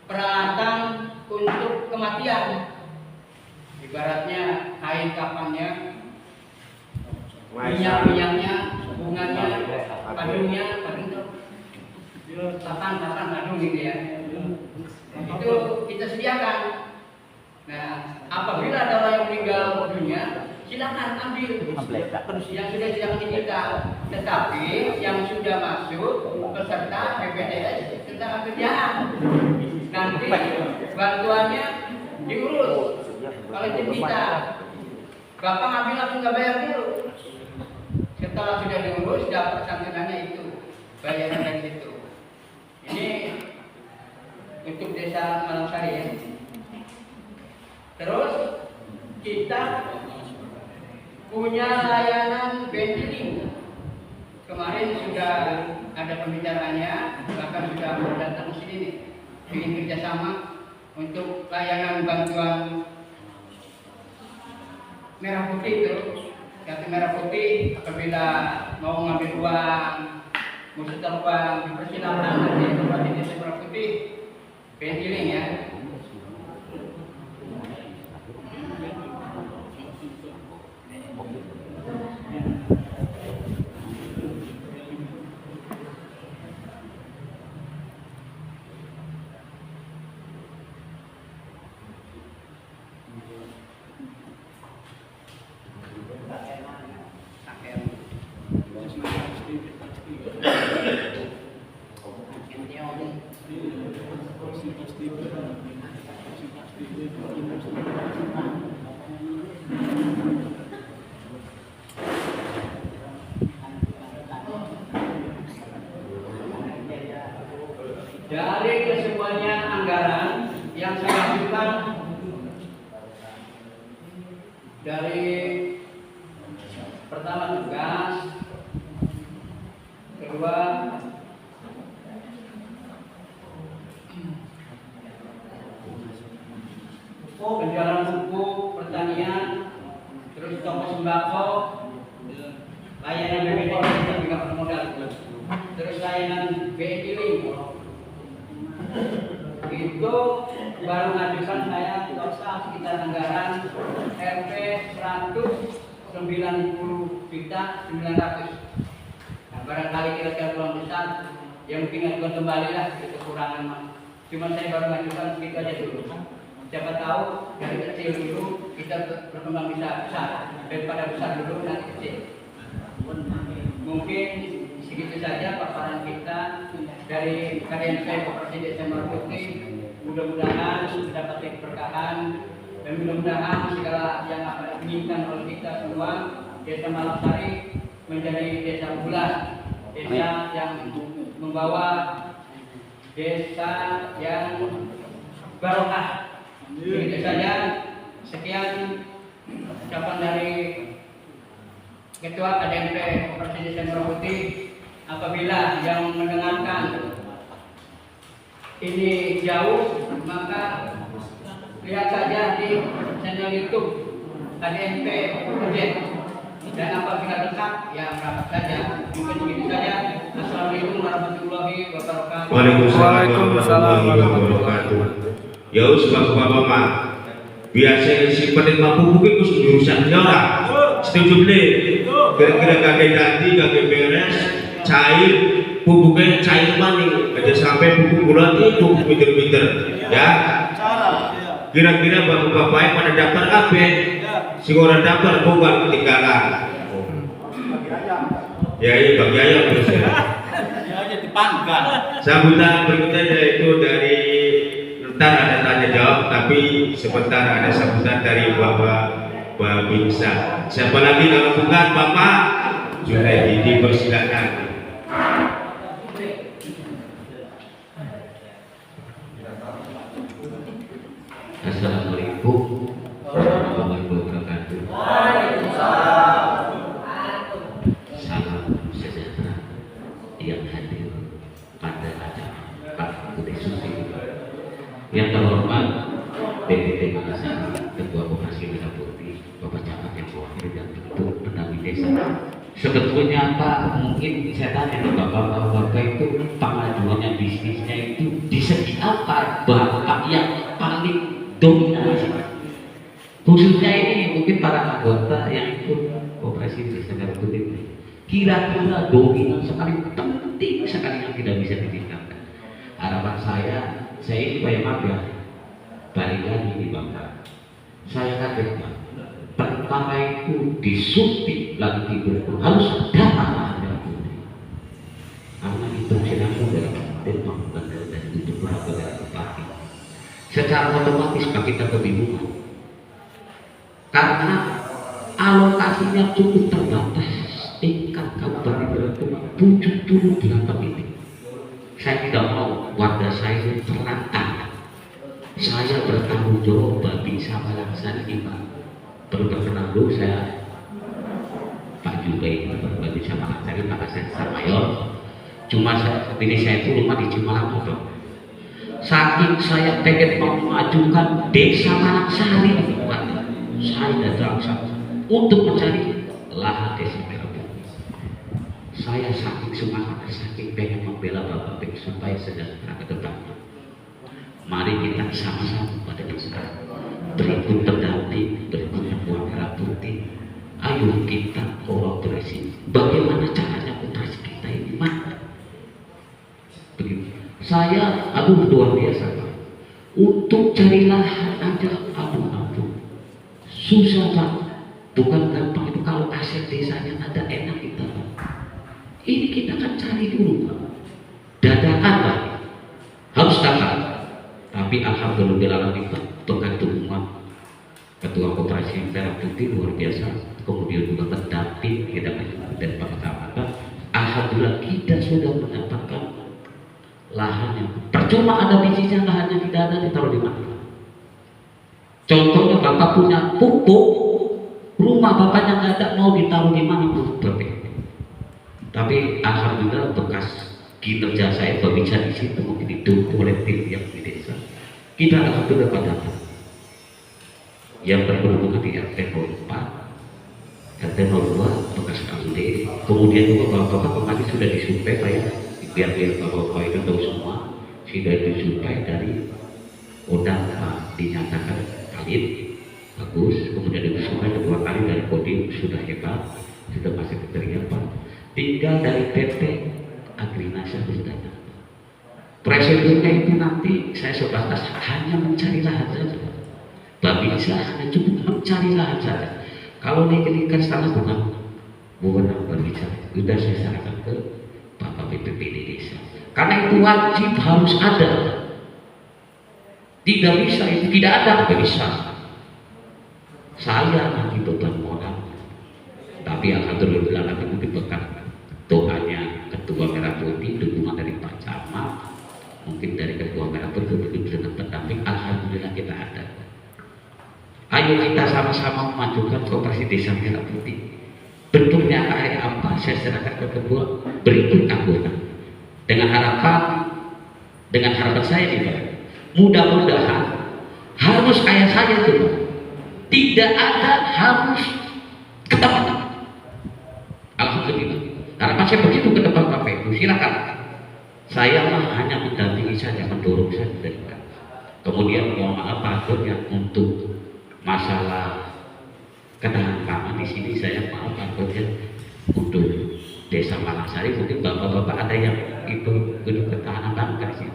peralatan untuk kematian. Ibaratnya kain kafannya, minyak-minyaknya, bunganya, padungnya, padung gitu ya. Itu kita sediakan. Nah, apabila ada orang yang meninggal dunia, silakan ambil yang sudah disediakan kita. Tetapi yang sudah masuk peserta BPJS Ketenagakerjaan, nanti bantuannya diurus oleh tim kita. Bapak ngambil langsung nggak bayar dulu. Setelah sudah diurus, dapat santunannya itu, bayaran dari situ. Ini untuk Desa Malangsari ya. Terus kita punya layanan bendeling. Kemarin sudah ada pembicaraannya, bahkan sudah datang ke sini nih, ingin kerjasama untuk layanan bantuan Merah Putih itu. Kartu Merah Putih apabila mau ngambil uang, mau setor uang, dipersilakan nanti Koperasi Desa Merah Putih bendeling ya. Dari kesemuanya anggaran yang saya ajukan dari pertama tugas, kedua penjualan pupuk, pertanian, terus toko sembako, layanan BPJS juga permodal, terus layanan bendeling. Itu baru ngajukan saya total sekitar anggaran Rp 190.900.000. Nah, barangkali kira-kira kurang besar, yang mungkin ngajukan kembali lah kekurangan mah. Cuma saya baru ngajukan segitu aja dulu. Siapa tahu dari kecil dulu kita berkembang bisa besar, daripada besar dulu nanti kecil. Mungkin segitu saja paparan kita dari KDNP Koperasi Desa Merah Putih. Mudah-mudahan mendapat keberkahan Dan mudah-mudahan segala yang akan diinginkan oleh kita semua, Desa Malangsari menjadi desa unggulan, desa yang membawa desa yang barokah. Begitu saja. Sekian ucapan dari Ketua KDMP Koperasi Desa Merah Putih. Apabila yang mendengarkan ini jauh, maka lihat saja di channel YouTube KDMP Project. Dan apabila dekat, ya berangkat saja. Mungkin begitu saja. Assalamualaikum warahmatullahi wabarakatuh. Waalaikumsalam warahmatullahi wabarakatuh. Ya bapak-bapak, biasa si penerima pupuk itu jurusan orang. Setuju beli? Kira-kira kakek nanti kakek beres, cair, pupuknya cair maning, aja sampai pupuk bulan itu pupuk meter-meter, ya. Kira-kira bapak-bapak yang pada daftar apa? Si orang daftar bukan ketinggalan. Ya iya bagi ayam terus ya. Sambutan berikutnya yaitu dari ntar ada tanya jawab, tapi sebentar ada sambutan dari Bapak Babinsa. Siapa lagi kalau bukan Bapak Junaidi, dipersilakan. Assalamualaikum warahmatullahi wabarakatuh. Salam sejahtera yang hadir pada acara Pak Budi Susi. Yang terhormat BPT Malangsari, Ketua Koperasi Merah Putih, Bapak Camat yang mewakili dan tentu pendamping desa. Sebetulnya Pak, mungkin saya tanya ke Bapak itu pengajuannya bisnisnya itu di segi apa Bapak yang paling dominasi? Khususnya ini mungkin para anggota yang ikut Koperasi Desa Merah Putih, kira-kira dominan sekali, penting sekali yang tidak bisa ditinggalkan. Harapan saya ini banyak ya, balik lagi di Bapak. Saya kaget Pak, pertama itu disuntik lagi tidur harus datang Merah Putih, karena itu langsung dari Kabupaten bukan dari itu berapa dari Bupati. Secara otomatis Pak kita kebingungan karena alokasinya cukup terbatas. Tingkat Kabupaten Merah Putih 78 titik. Saya tidak mau warga saya terlantar. Saya bertanggung jawab Babinsa Malangsari ini Pak. Berkenan dulu saya Pak juga ini Babinsa Malangsari Pak Sensor Mayor. Cuma ini saya itu rumah di Cimalang Pak. Saking saya pengen memajukan Desa Malangsari Pak, saya datang untuk mencari lahan Desa Merah Putih. Saya saking semangat, saking pengen membela Bapak supaya sejahtera ke depan. Mari kita sama-sama pada desa berikut pendamping, berikut Ketua Merah Putih. Ayo kita kolaborasi. Bagaimana caranya koperasi kita ini mana? Begitu. Saya, luar biasa Pak. Untuk cari lahan aja, ampun. Susah Pak. Bukan gampang itu kalau aset desanya ada enak kita Pak. Ini kita akan cari dulu Pak. Dadakan Pak. Harus dapat. Tapi alhamdulillah Pak, berkat dukungan Ketua Koperasi Merah Putih luar biasa. Kemudian juga pendamping kita dan Pak Kecamatan. Alhamdulillah kita sudah mendapatkan lahan yang percuma ada bisnisnya, lahan yang tidak ada ditaruh di mana. Contohnya Bapak punya pupuk, rumah Bapaknya nggak ada, mau ditaruh di mana pun tapi alhamdulillah bekas kinerja saya bisa di situ mungkin didukung oleh tim yang di desa. Kita alhamdulillah pada yang berhubungan di RT 04, RT 02 bekas KUD, kemudian juga bapak-bapak kemarin sudah disuplai Pak ya, biar bapak-bapak itu tahu semua sudah disuplai dari Odang Pak, dinyatakan valid bagus, kemudian disuplai kedua kali dari Kodim sudah hebat, sudah masih kriteria Pak. Tinggal dari PT Agrinasa sudah. Prosedurnya itu nanti saya sebatas hanya mencari lahan saja. Babinsa hanya cukup mencari lahan saja. Kalau dikelikan salah bukan Babinsa, sudah saya serahkan ke Bapak BPPD desa. Karena itu wajib harus ada. Tidak bisa itu tidak ada, tidak bisa. saya nanti beban moral, tapi alhamdulillah nanti dibekan doanya Ketua Merah Putih, dukungan dari Pak Camat, mungkin dari Ketua Merah Putih dengan pendamping, alhamdulillah kita ada. Ayo kita sama-sama memajukan Koperasi Desa Merah Putih. Bentuknya kayak apa? Saya serahkan ke Ketua berikut anggota. Dengan harapan saya nih Pak, mudah-mudahan harus kayak saya tuh Pak. Tidak ada harus ketemu. Alhamdulillah. Harapan saya begitu ke depan Bapak Ibu. Silakan. Saya mah hanya mendampingi saja, mendorong saja. Kemudian mohon maaf Pak Agung yang untuk masalah ketahanan pangan di sini saya maaf Pak Agung ya, untuk Desa Malangsari mungkin bapak-bapak ada yang itu untuk ketahanan pangan sih.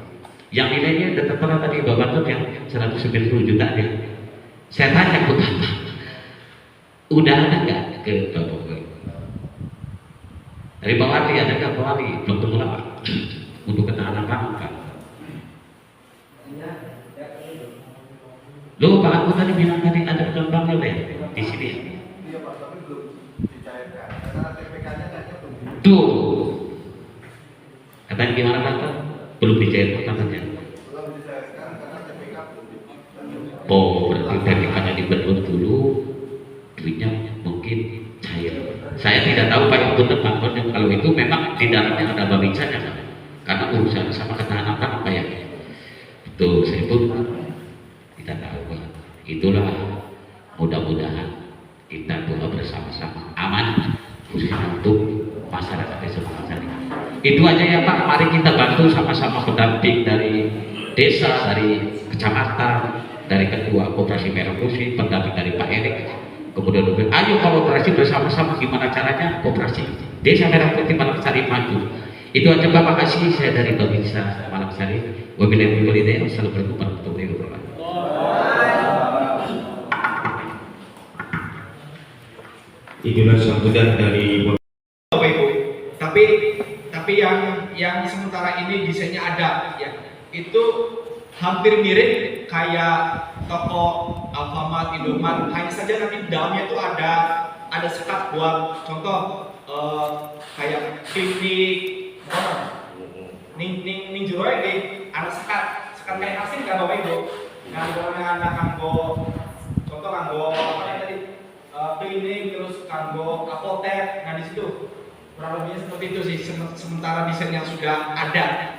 Yang nilainya tetap pernah tadi Bapak Agung yang 190 juta ya. Saya tanya ke Bapak, udah ada nggak ke Bapak? Dari Pak Wali ada nggak Pak Wali? Belum ketemu Pak untuk ketahanan pangan Pak. Loh Pak Aku tadi bilang tadi ada gelombang nilai di sini. Iya Pak, tapi belum dicairkan karena TPK-nya belum. Tuh, katanya gimana Pak? Belum dicairkan katanya. Belum dicairkan karena TPK belum. Oh, berarti TPK-nya dibentuk dulu, duitnya mungkin cair. Saya tidak tahu Pak Ibu Pak kalau itu memang di dalamnya ada babinsa karena urusan sama ketahanan pangan Pak ya. Tuh, saya pun tidak tahu Pak. Itulah mudah-mudahan kita doa bersama-sama aman khususnya untuk masyarakat Desa Malangsari. Itu aja ya Pak. Mari kita bantu sama-sama pendamping dari desa, dari kecamatan, dari Ketua Koperasi Merah Putih, pendamping dari Pak Erik. Kemudian ayo kolaborasi bersama-sama gimana caranya Koperasi Desa Merah Putih Malangsari maju. Itu aja Bapak kasih saya dari Babinsa Malangsari. Wabillahi taufiq. Wassalamualaikum warahmatullahi wabarakatuh. Itulah sambutan dari Bapak Ibu. Tapi yang sementara ini desainnya ada ya. Itu hampir mirip kayak toko Alfamart, Indomaret. Hanya saja nanti dalamnya itu ada sekat buat contoh kayak klinik ning jero iki ada sekat kayak asin kan Bapak Ibu. Nganggo contoh kanggo apa tadi klinik terus kanggo apotek. Nah di situ kurang lebihnya seperti itu sih sementara desain yang sudah ada.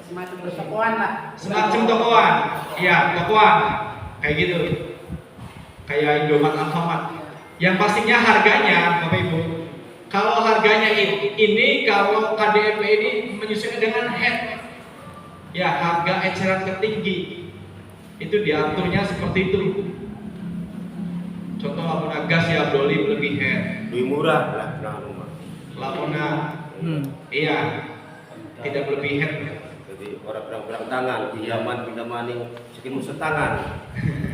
Semacam pertokoan lah. Semacam tokoan. Iya, tokoan. Kayak gitu. Kayak Indomaret, Alfamart. Yang pastinya harganya Bapak Ibu. Kalau harganya ini kalau KDRP ini menyesuaikan dengan head. Ya, harga eceran tertinggi. Itu diaturnya seperti itu. Contoh Lapona gas ya Broli lebih head. lebih murah lah rumah. Lapona iya tidak lebih head. Jadi orang berang tangan, pinjaman yang sekitar setangan.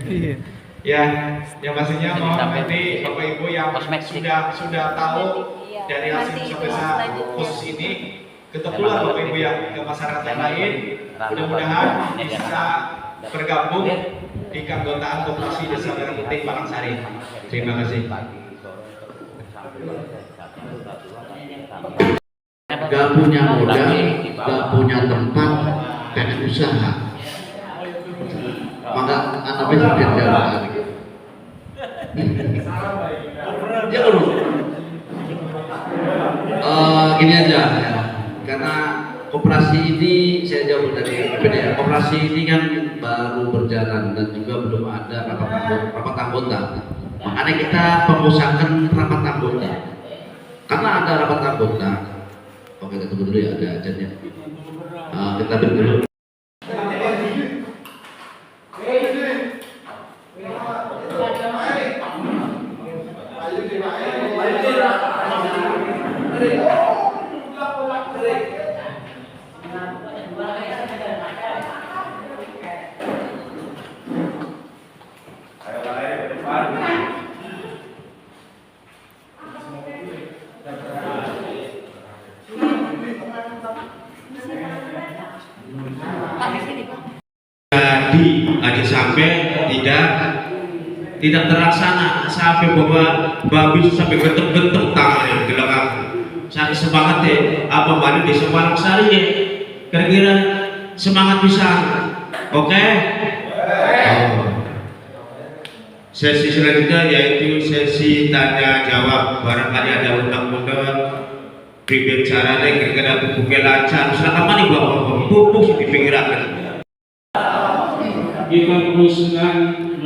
Iya. Ya, yang pastinya mohon nanti Bapak Ibu yang sudah tahu dari hasil survei khusus ini, ketepulah Bapak Ibu yang ke masyarakat yang lain, mudah-mudahan bisa bergabung di keanggotaan Koperasi Desa Merah Putih Malangsari. Terima kasih. Gak punya modal, gak punya tempat, pengen usaha. Maka anak presiden jalan. Ya dulu. Gini aja ya. Karena koperasi ini saya jauh dari PDR. Koperasi ini kan baru berjalan dan juga belum ada rapat anggota. Makanya kita pemusatkan rapat anggota. Karena ada rapat anggota. Oke, kita tunggu dulu ya, ada ajannya. Kita break dulu. Jadi aja sampai tidak tidak terlaksana sampai babi sampai getek-getek tangannya di belakang. Saya semangat apa balik di Malang Sari ya. Kira-kira semangat bisa. Oke? Sesi selanjutnya yaitu sesi tanya jawab. Barangkali ada undang-undang pribadi caranya kira-kira buku lancar. Silakan mani bawa pupuk di pinggiran. Kita mengusulkan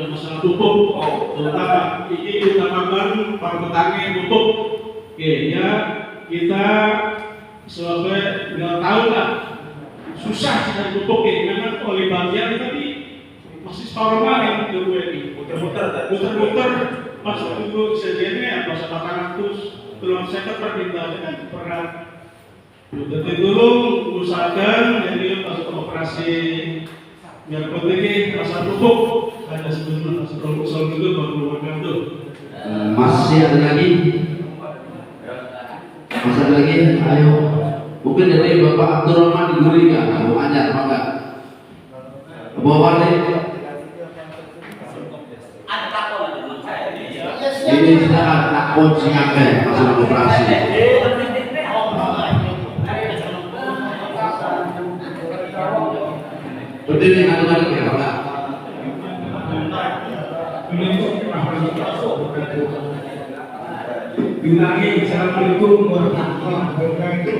masalah pupuk, terutama ini utamakan para petani pupuk. Ya, kita sebagai nggak tahu lah susah dengan pupuk ini memang oleh bagian tapi masih normal yang kedua ini muter-muter masuk dulu sejadinya apa 800 telur sekat per kintal kan pernah jadi dulu usahakan jadi masuk operasi biar penting pasar pupuk ada sebelum masuk itu baru waktu. Masih ada lagi? Masih ada lagi? Ayo. Mungkin dari Bapak Abdurrahman di Gurika, Abu Anjar, apa enggak? Bawa Wali. Ini silakan takut singakan masalah operasi. Berdiri aduk-aduk ya, Pak. Bilangi assalamualaikum warahmatullahi wabarakatuh.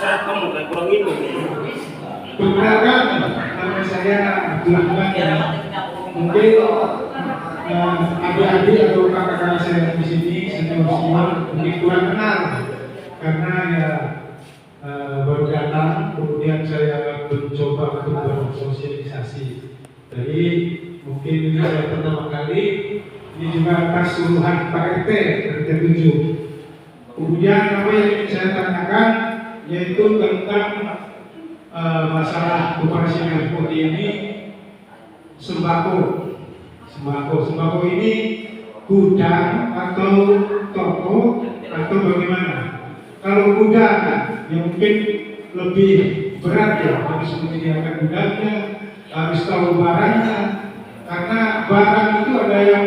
Saya kamu kayak kurang ini. Perkenalkan, nama saya Abdurrahman. Mungkin adik-adik atau kakak-kakak saya di sini senior mungkin kurang kenal karena ya baru datang, kemudian saya mencoba untuk bersosialisasi. Jadi mungkin ini saya pertama kali. Ini juga atas suruhan Pak RT 7. Kemudian apa yang ingin saya tanyakan yaitu tentang masalah operasi merah putih ini sembako. Sembako ini gudang atau toko atau bagaimana? Kalau gudang ya mungkin lebih berat ya, harus menyediakan gudangnya, harus tahu barangnya, karena barang itu ada yang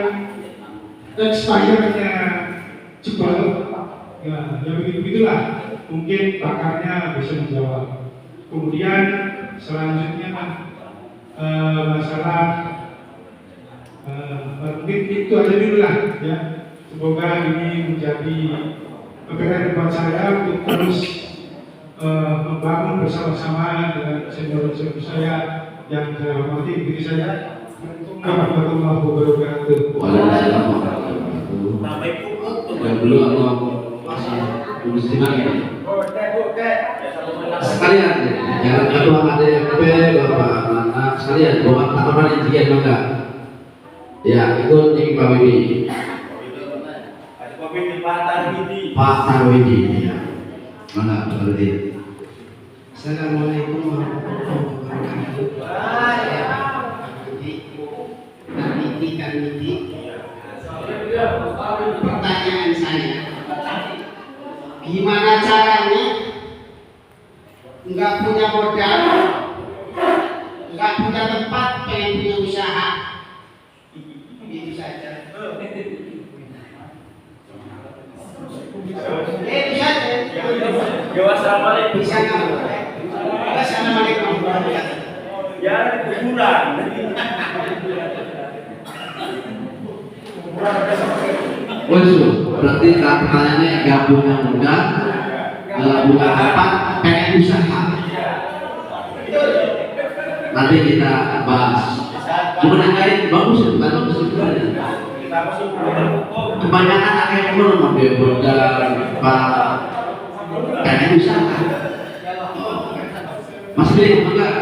expirednya cepat, ya begitulah. Mungkin pakarnya bisa menjawab. Kemudian selanjutnya masalah mungkin itu aja dulu lah ya. Semoga ini menjadi kepentingan buat saya untuk terus membangun bersama-sama dengan senior-senior saya yang saya hormati. Begitu saja. Warahmatullahi wabarakatuh. Waalaikumsalam warahmatullahi wabarakatuh. Yang belum atau masih tulis di mana? Sekalian, yang ketua ADMP, Bapak anak sekalian, Bapak apa yang sekian maka? Ya, ikut ini Pak Wibi. Pak Tarwidi, ya. Mana Pak Tarwidi? Assalamualaikum warahmatullahi wabarakatuh. Pertanyaan saya, gimana caranya nggak punya modal, nggak punya tempat, pengen punya usaha? Itu saja. Itu saja. Bisa nggak? Assalamualaikum warahmatullahi wabarakatuh. Ya, kuburan. Berarti pertanyaannya nggak punya modal, nggak punya tempat, pengen usaha. Nanti kita bahas. Cuma yang lain bagus ya, bagus sebenarnya. Kebanyakan akhirnya mau dia modal, pengen usaha. Mas Billy, enggak?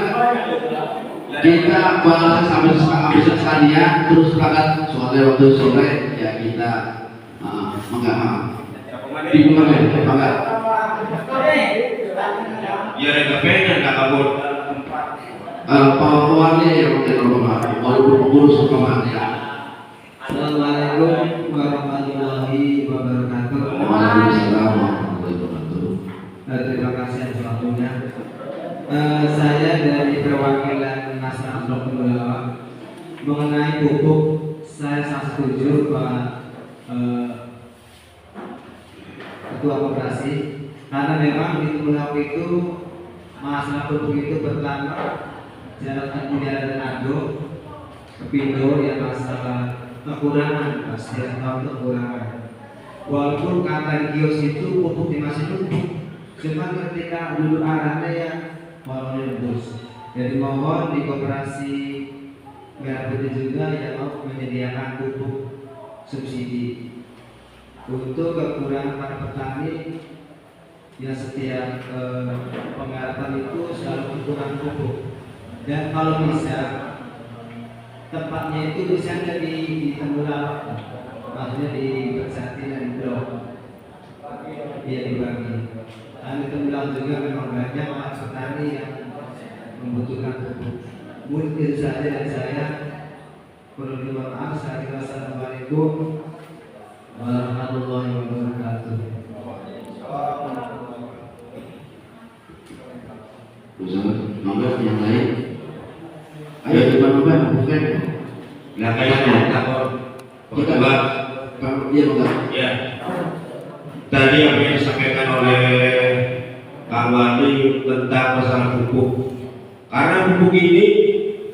Kita bahas sampai sekalian, terus berangkat sore waktu sore ya kita enggak dimulai enggak Ya ada pengen tak kabur. Pak Wali yang terhormat, walaupun pengurus ya. Assalamualaikum warahmatullahi wabarakatuh. Waalaikumsalam warahmatullahi wabarakatuh. Terima kasih atas waktunya. Saya dari perwakilan Nasrul Ulama mengenai pupuk, saya sangat setuju Pak Ketua Koperasi, karena memang di Temulawak itu masalah pupuk itu pertama jarak dari Ado ke Pindo yang masalah kekurangan, setiap tahun kekurangan. Walaupun kata kios itu pupuk masih numpuk, cuma ketika dulu arahnya ya mau nembus. Jadi mohon di Koperasi Merah Putih juga yang mau menyediakan pupuk subsidi untuk kekurangan para petani yang setiap penggarapan itu selalu kurang pupuk. Dan kalau bisa tempatnya itu bisa di Temulawak, maksudnya di Bersati dan Blok, ya dibagi. Kami Temulawak juga memang banyak petani yang membutuhkan pupuk. Mungkin itu saja dari saya. Perlu maaf. Assalamualaikum warahmatullahi wabarakatuh. Nomor yang lain. Ayo coba bukan. Nah, kayaknya takut. Coba. Iya bukan. Ya. Tadi apa yang disampaikan oleh Pak Wadi tentang masalah pupuk. Karena pupuk ini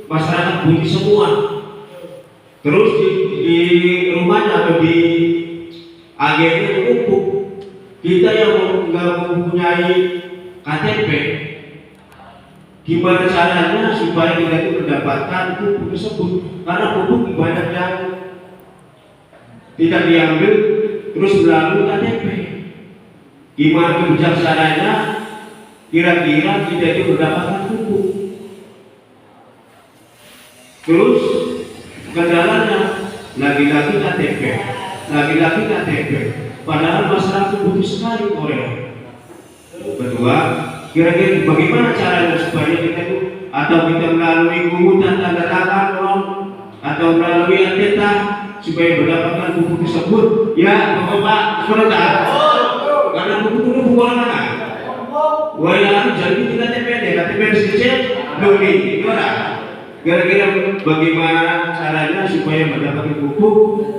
masyarakat butuh semua. Terus di rumahnya atau di agennya pupuk. Kita yang nggak mempunyai KTP, gimana caranya supaya kita itu mendapatkan pupuk tersebut? Karena pupuk banyak yang tidak diambil terus melalui KTP. Gimana kebijaksanaannya? Kira-kira kita itu mendapatkan pupuk. Terus kendalanya lagi-lagi KTP, lagi-lagi KTP. Padahal masyarakat butuh sekali oleh. Kedua, kira-kira bagaimana caranya supaya kita itu atau kita melalui pungutan tanda tangan atau melalui anteta supaya mendapatkan buku tersebut? Ya, Bapak, sebentar. Karena buku itu bukan mana? Wah, yang jadi kita KTP sedikit, doni, gimana? Kira-kira bagaimana caranya supaya mendapatkan buku?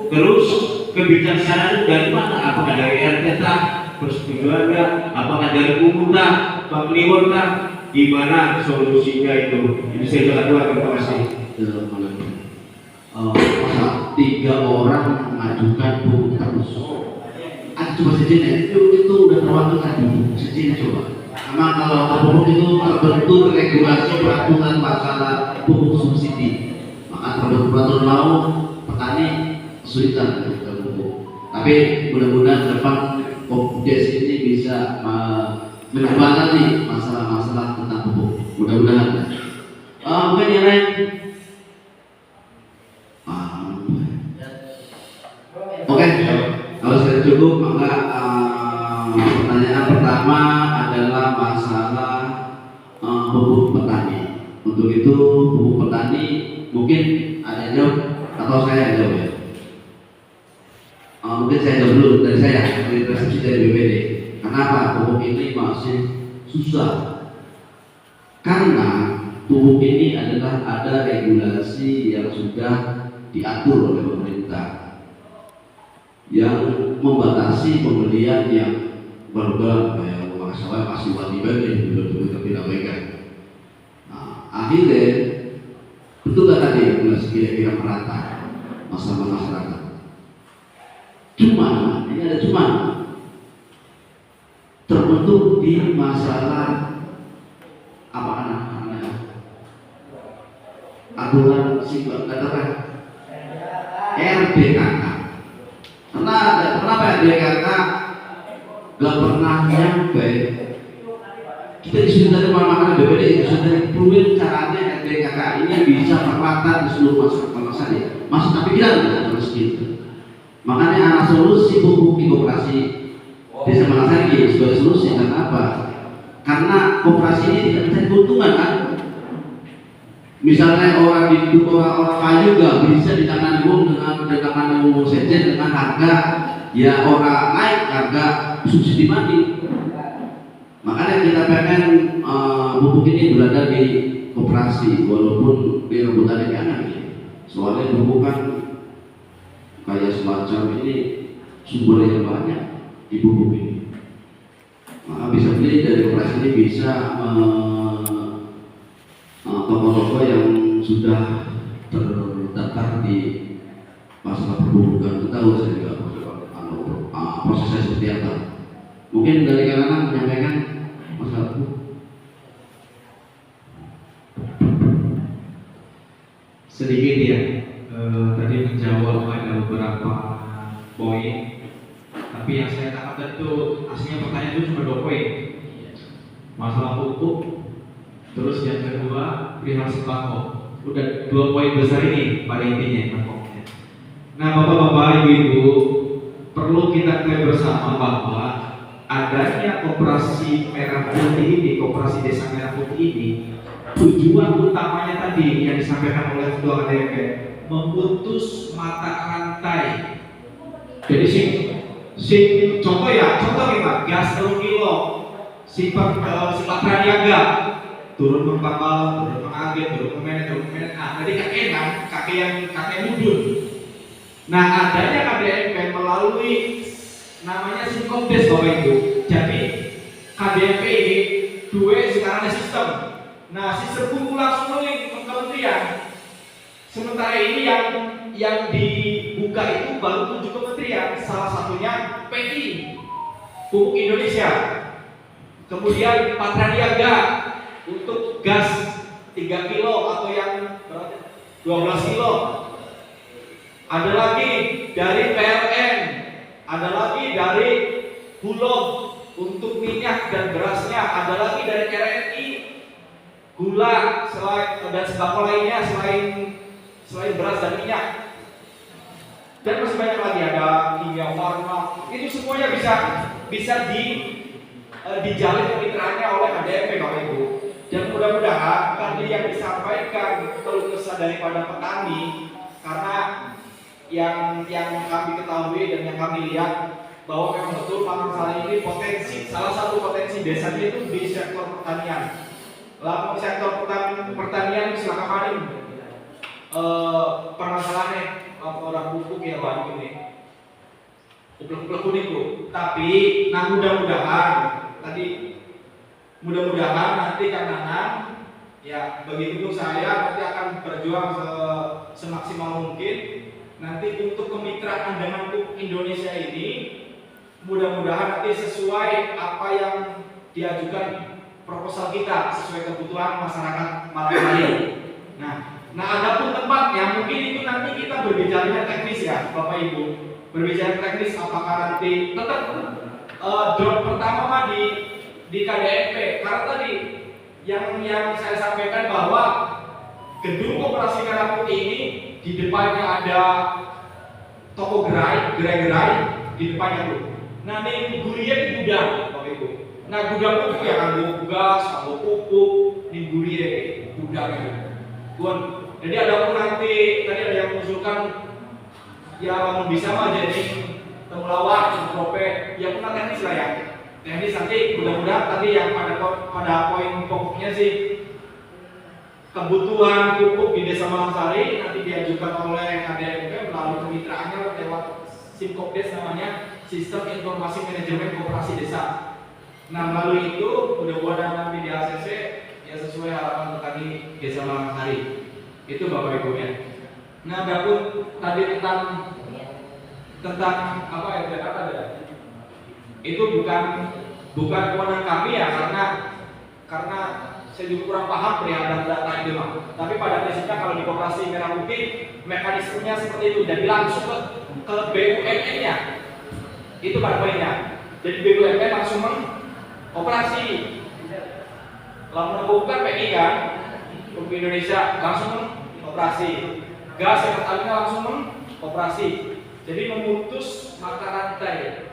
Terus kebijaksanaan dari mana? Apakah dari anteta? Persetujuannya, apakah dari pungutan, Pak gimana solusinya itu? Ini saya kedua, terima kasih. Masa 3 orang mengajukan pupuk terus. Ada coba sejenis itu udah terwakil tadi. Sejenis coba. Memang kalau pupuk itu terbentuk regulasi peraturan masalah pupuk subsidi. Maka terbentuk peraturan lalu petani kesulitan untuk pupuk. Tapi mudah-mudahan ke depan Kopdes ini bisa menjembatani masalah-masalah tentang pupuk. Mudah-mudahan. Mungkin yang lain. Oke, kalau sudah cukup maka pertanyaan pertama adalah masalah pupuk petani. Untuk itu pupuk petani mungkin ada yang jawab atau saya yang jawab ya. Mungkin saya jawab dulu dari saya dari resepsi dari BPD. Kenapa pupuk ini masih susah? Karena pupuk ini adalah ada regulasi yang sudah diatur oleh pemerintah yang membatasi pembelian yang berubah kayak masalah masih wajib ini betul-betul tidak baikkan. Nah, akhirnya betul gak tadi regulasi kira-kira merata masalah masyarakat. Cuma ini ada cuma terbentuk di masalah apa namanya aturan sifat katakan RBKK. Kenapa RBKK gak pernah nyampe? Kita disuruh dari mana BPD disuruh dari Pluin caranya RBKK ini bisa merata di seluruh masyarakat ini. Masih tapi bilang terus gitu. Makanya ada solusi pupuk di koperasi Desa Malangsari sebagai solusi. Karena apa? Karena koperasi ini tidak bisa keuntungan kan? Misalnya orang kaya juga bisa ditangani dengan sejen dengan harga ya orang naik harga subsidi mati. Makanya kita pengen pupuk ini berada di koperasi walaupun di rebutan ini Soalnya dulu kan kayak semacam ini sumber yang banyak di pupuk ini. Maka bisa beli dari koperasi ini bisa toko-toko yang sudah terdaftar di masalah perburukan. Kita tahu saya juga prosesnya seperti apa. Mungkin dari kalangan menyampaikan masalah itu. Sedikit ya, tadi menjawab ada beberapa poin, tapi yang saya tangkap itu aslinya pertanyaan itu cuma 2 poin. Masalah pupuk, terus yang kedua perihal sembako. Udah 2 poin besar ini pada intinya. Nah, bapak-bapak, ibu-ibu, perlu kita ketahui bersama bahwa adanya koperasi merah putih ini, koperasi desa merah putih ini, tujuan utamanya tadi yang disampaikan oleh Ketua KDP, memutus mata rantai. Jadi contoh kita gas 1 kilo, si Patraniaga turun ke Pangkal, turun ke Agen, turun ke Medan. Nah, tadi kakek yang mudun. Nah, adanya KDP melalui namanya Simkopdes Bapak Ibu. Jadi KDP ini sekarang ada sistem. Nah, sistem pupuk langsung link ke kementerian. Sementara ini yang dibuka itu baru 7 kementerian, salah satunya PI, Pupuk Indonesia. Kemudian Patraniaga untuk gas 3 kilo atau yang 12 kilo. Ada lagi dari PLN, ada lagi dari Bulog untuk minyak dan berasnya, ada lagi dari RRI, gula dan sembako lainnya selain beras dan minyak. Dan masih banyak lagi, ada kimia farma. Itu semuanya bisa dijalin kemitraannya oleh KDP Bapak Ibu. Dan mudah-mudahan tadi yang disampaikan keluh kesah daripada petani, karena yang kami ketahui dan yang kami lihat bahwa memang betul Pamangsari ini salah satu potensi desanya itu di sektor pertanian. Lalu sektor pertanian silakan Karim permasalahannya orang pupuk ya banyak ini pupuk kuning Bu. Tapi mudah-mudahan nanti Kang Nanang ya begitu saya nanti akan berjuang semaksimal mungkin. Nanti untuk kemitraan dengan Pupuk Indonesia ini mudah-mudahan nanti sesuai apa yang diajukan proposal kita, sesuai kebutuhan masyarakat Malang. Nah adapun tempatnya mungkin itu nanti kita berbicara teknis ya Bapak Ibu. Berbicara teknis apakah nanti tetap drop pertama di KDP, karena tadi yang saya sampaikan bahwa gedung Koperasi Merah Putih ini di depannya ada toko gerai di depannya tuh. Nah, ini gurinya di gudang, Bapak Ibu. Nah, gudang pupuk ya kan, gas, pupuk, ini gurinya gudang itu. Jadi ada pun nanti tadi ada yang mengusulkan yang bisa mah jadi temulawak, prope, ya pun teknis lah ya. Teknis nanti mudah-mudahan tadi yang pada poin pokoknya sih kebutuhan pupuk di Desa Malangsari nanti diajukan oleh KDP melalui kemitraannya lewat Simkopdes, namanya Sistem Informasi Manajemen Koperasi Desa. Nah, melalui itu mudah-mudahan nanti di ACC ya sesuai harapan petani Desa Malangsari. Itu Bapak Ibu ya. Nah, adapun tadi tentang apa yang saya katakan itu bukan kewenangan kami ya, karena saya juga kurang paham perihal data itu mah. Tapi pada prinsipnya kalau di Koperasi Merah Putih mekanismenya seperti itu, jadi langsung ke BUMN-nya. Itu pada poinnya. Jadi BUMN langsung mengoperasi. Lalu bukan PI kan, Pupuk Indonesia langsung mengoperasi. Gas yang Pertamina langsung mengoperasi. Jadi memutus mata rantai.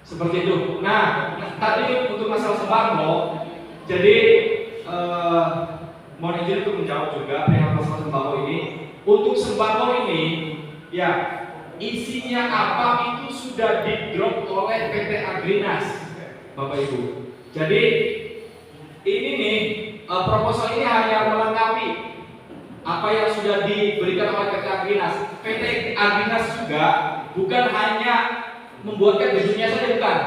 Seperti itu. Nah, tadi untuk masalah sembako, jadi mohon izin untuk menjawab juga perihal masalah sembako ini. Untuk sembako ini, ya isinya apa itu sudah di-drop oleh PT Agrinas, Bapak Ibu. Jadi ini nih proposal ini hanya melengkapi apa yang sudah diberikan oleh PT Agrinas. PT Agrinas juga bukan hanya membuatkan gedungnya saja, bukan,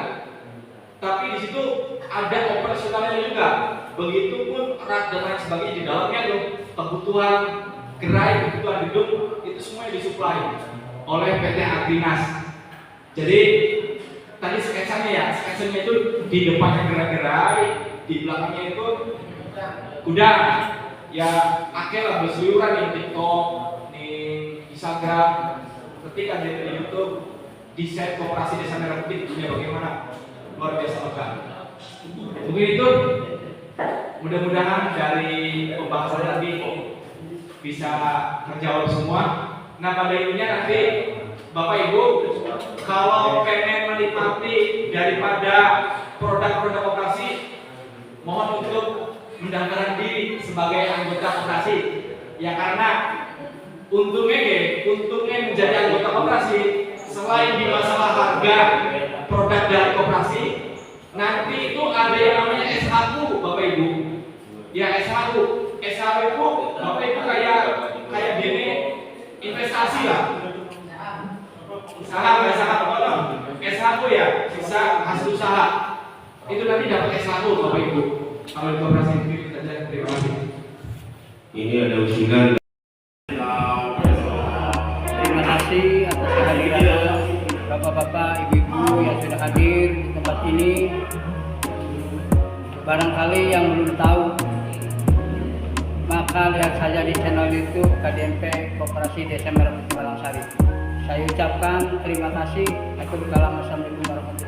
tapi di situ ada operasionalnya juga. Begitupun rak dan lain sebagainya di dalamnya tuh, kebutuhan gerai, kebutuhan gedung itu semuanya disuplai oleh PT Agrinas. Jadi tadi sketsanya itu di depannya gerai-gerai, di belakangnya itu gudang. Ya akhirnya berseliuran di TikTok, di Instagram, ketika di YouTube, desain Koperasi Desa Merah Putih punya bagaimana luar biasa lega. Mungkin itu, mudah-mudahan dari pembahasan tadi bisa terjawab semua. Nah pada intinya nanti Bapak Ibu kalau pengen menikmati daripada produk-produk koperasi, mohon untuk mendaftarkan diri sebagai anggota koperasi. Ya karena untungnya menjadi anggota koperasi, selain di masalah harga produk dari koperasi, nanti itu ada yang namanya SHU, Bapak Ibu. Ya SHU itu Bapak Ibu kayak gini investasi lah. Saham SHU ya, sisa hasil usaha. Itu nanti dapat SHU Bapak Ibu. Kalau di koperasi itu saja, terima kasih. Ini ada usulan. Terima kasih atas kehadiran Bapak-bapak, Ibu-ibu yang sudah hadir di tempat ini. Barangkali yang belum tahu, maka lihat saja di channel YouTube KDMP Koperasi Desa Merah Putih Malangsari. Saya ucapkan terima kasih. Assalamualaikum warahmatullahi wabarakatuh.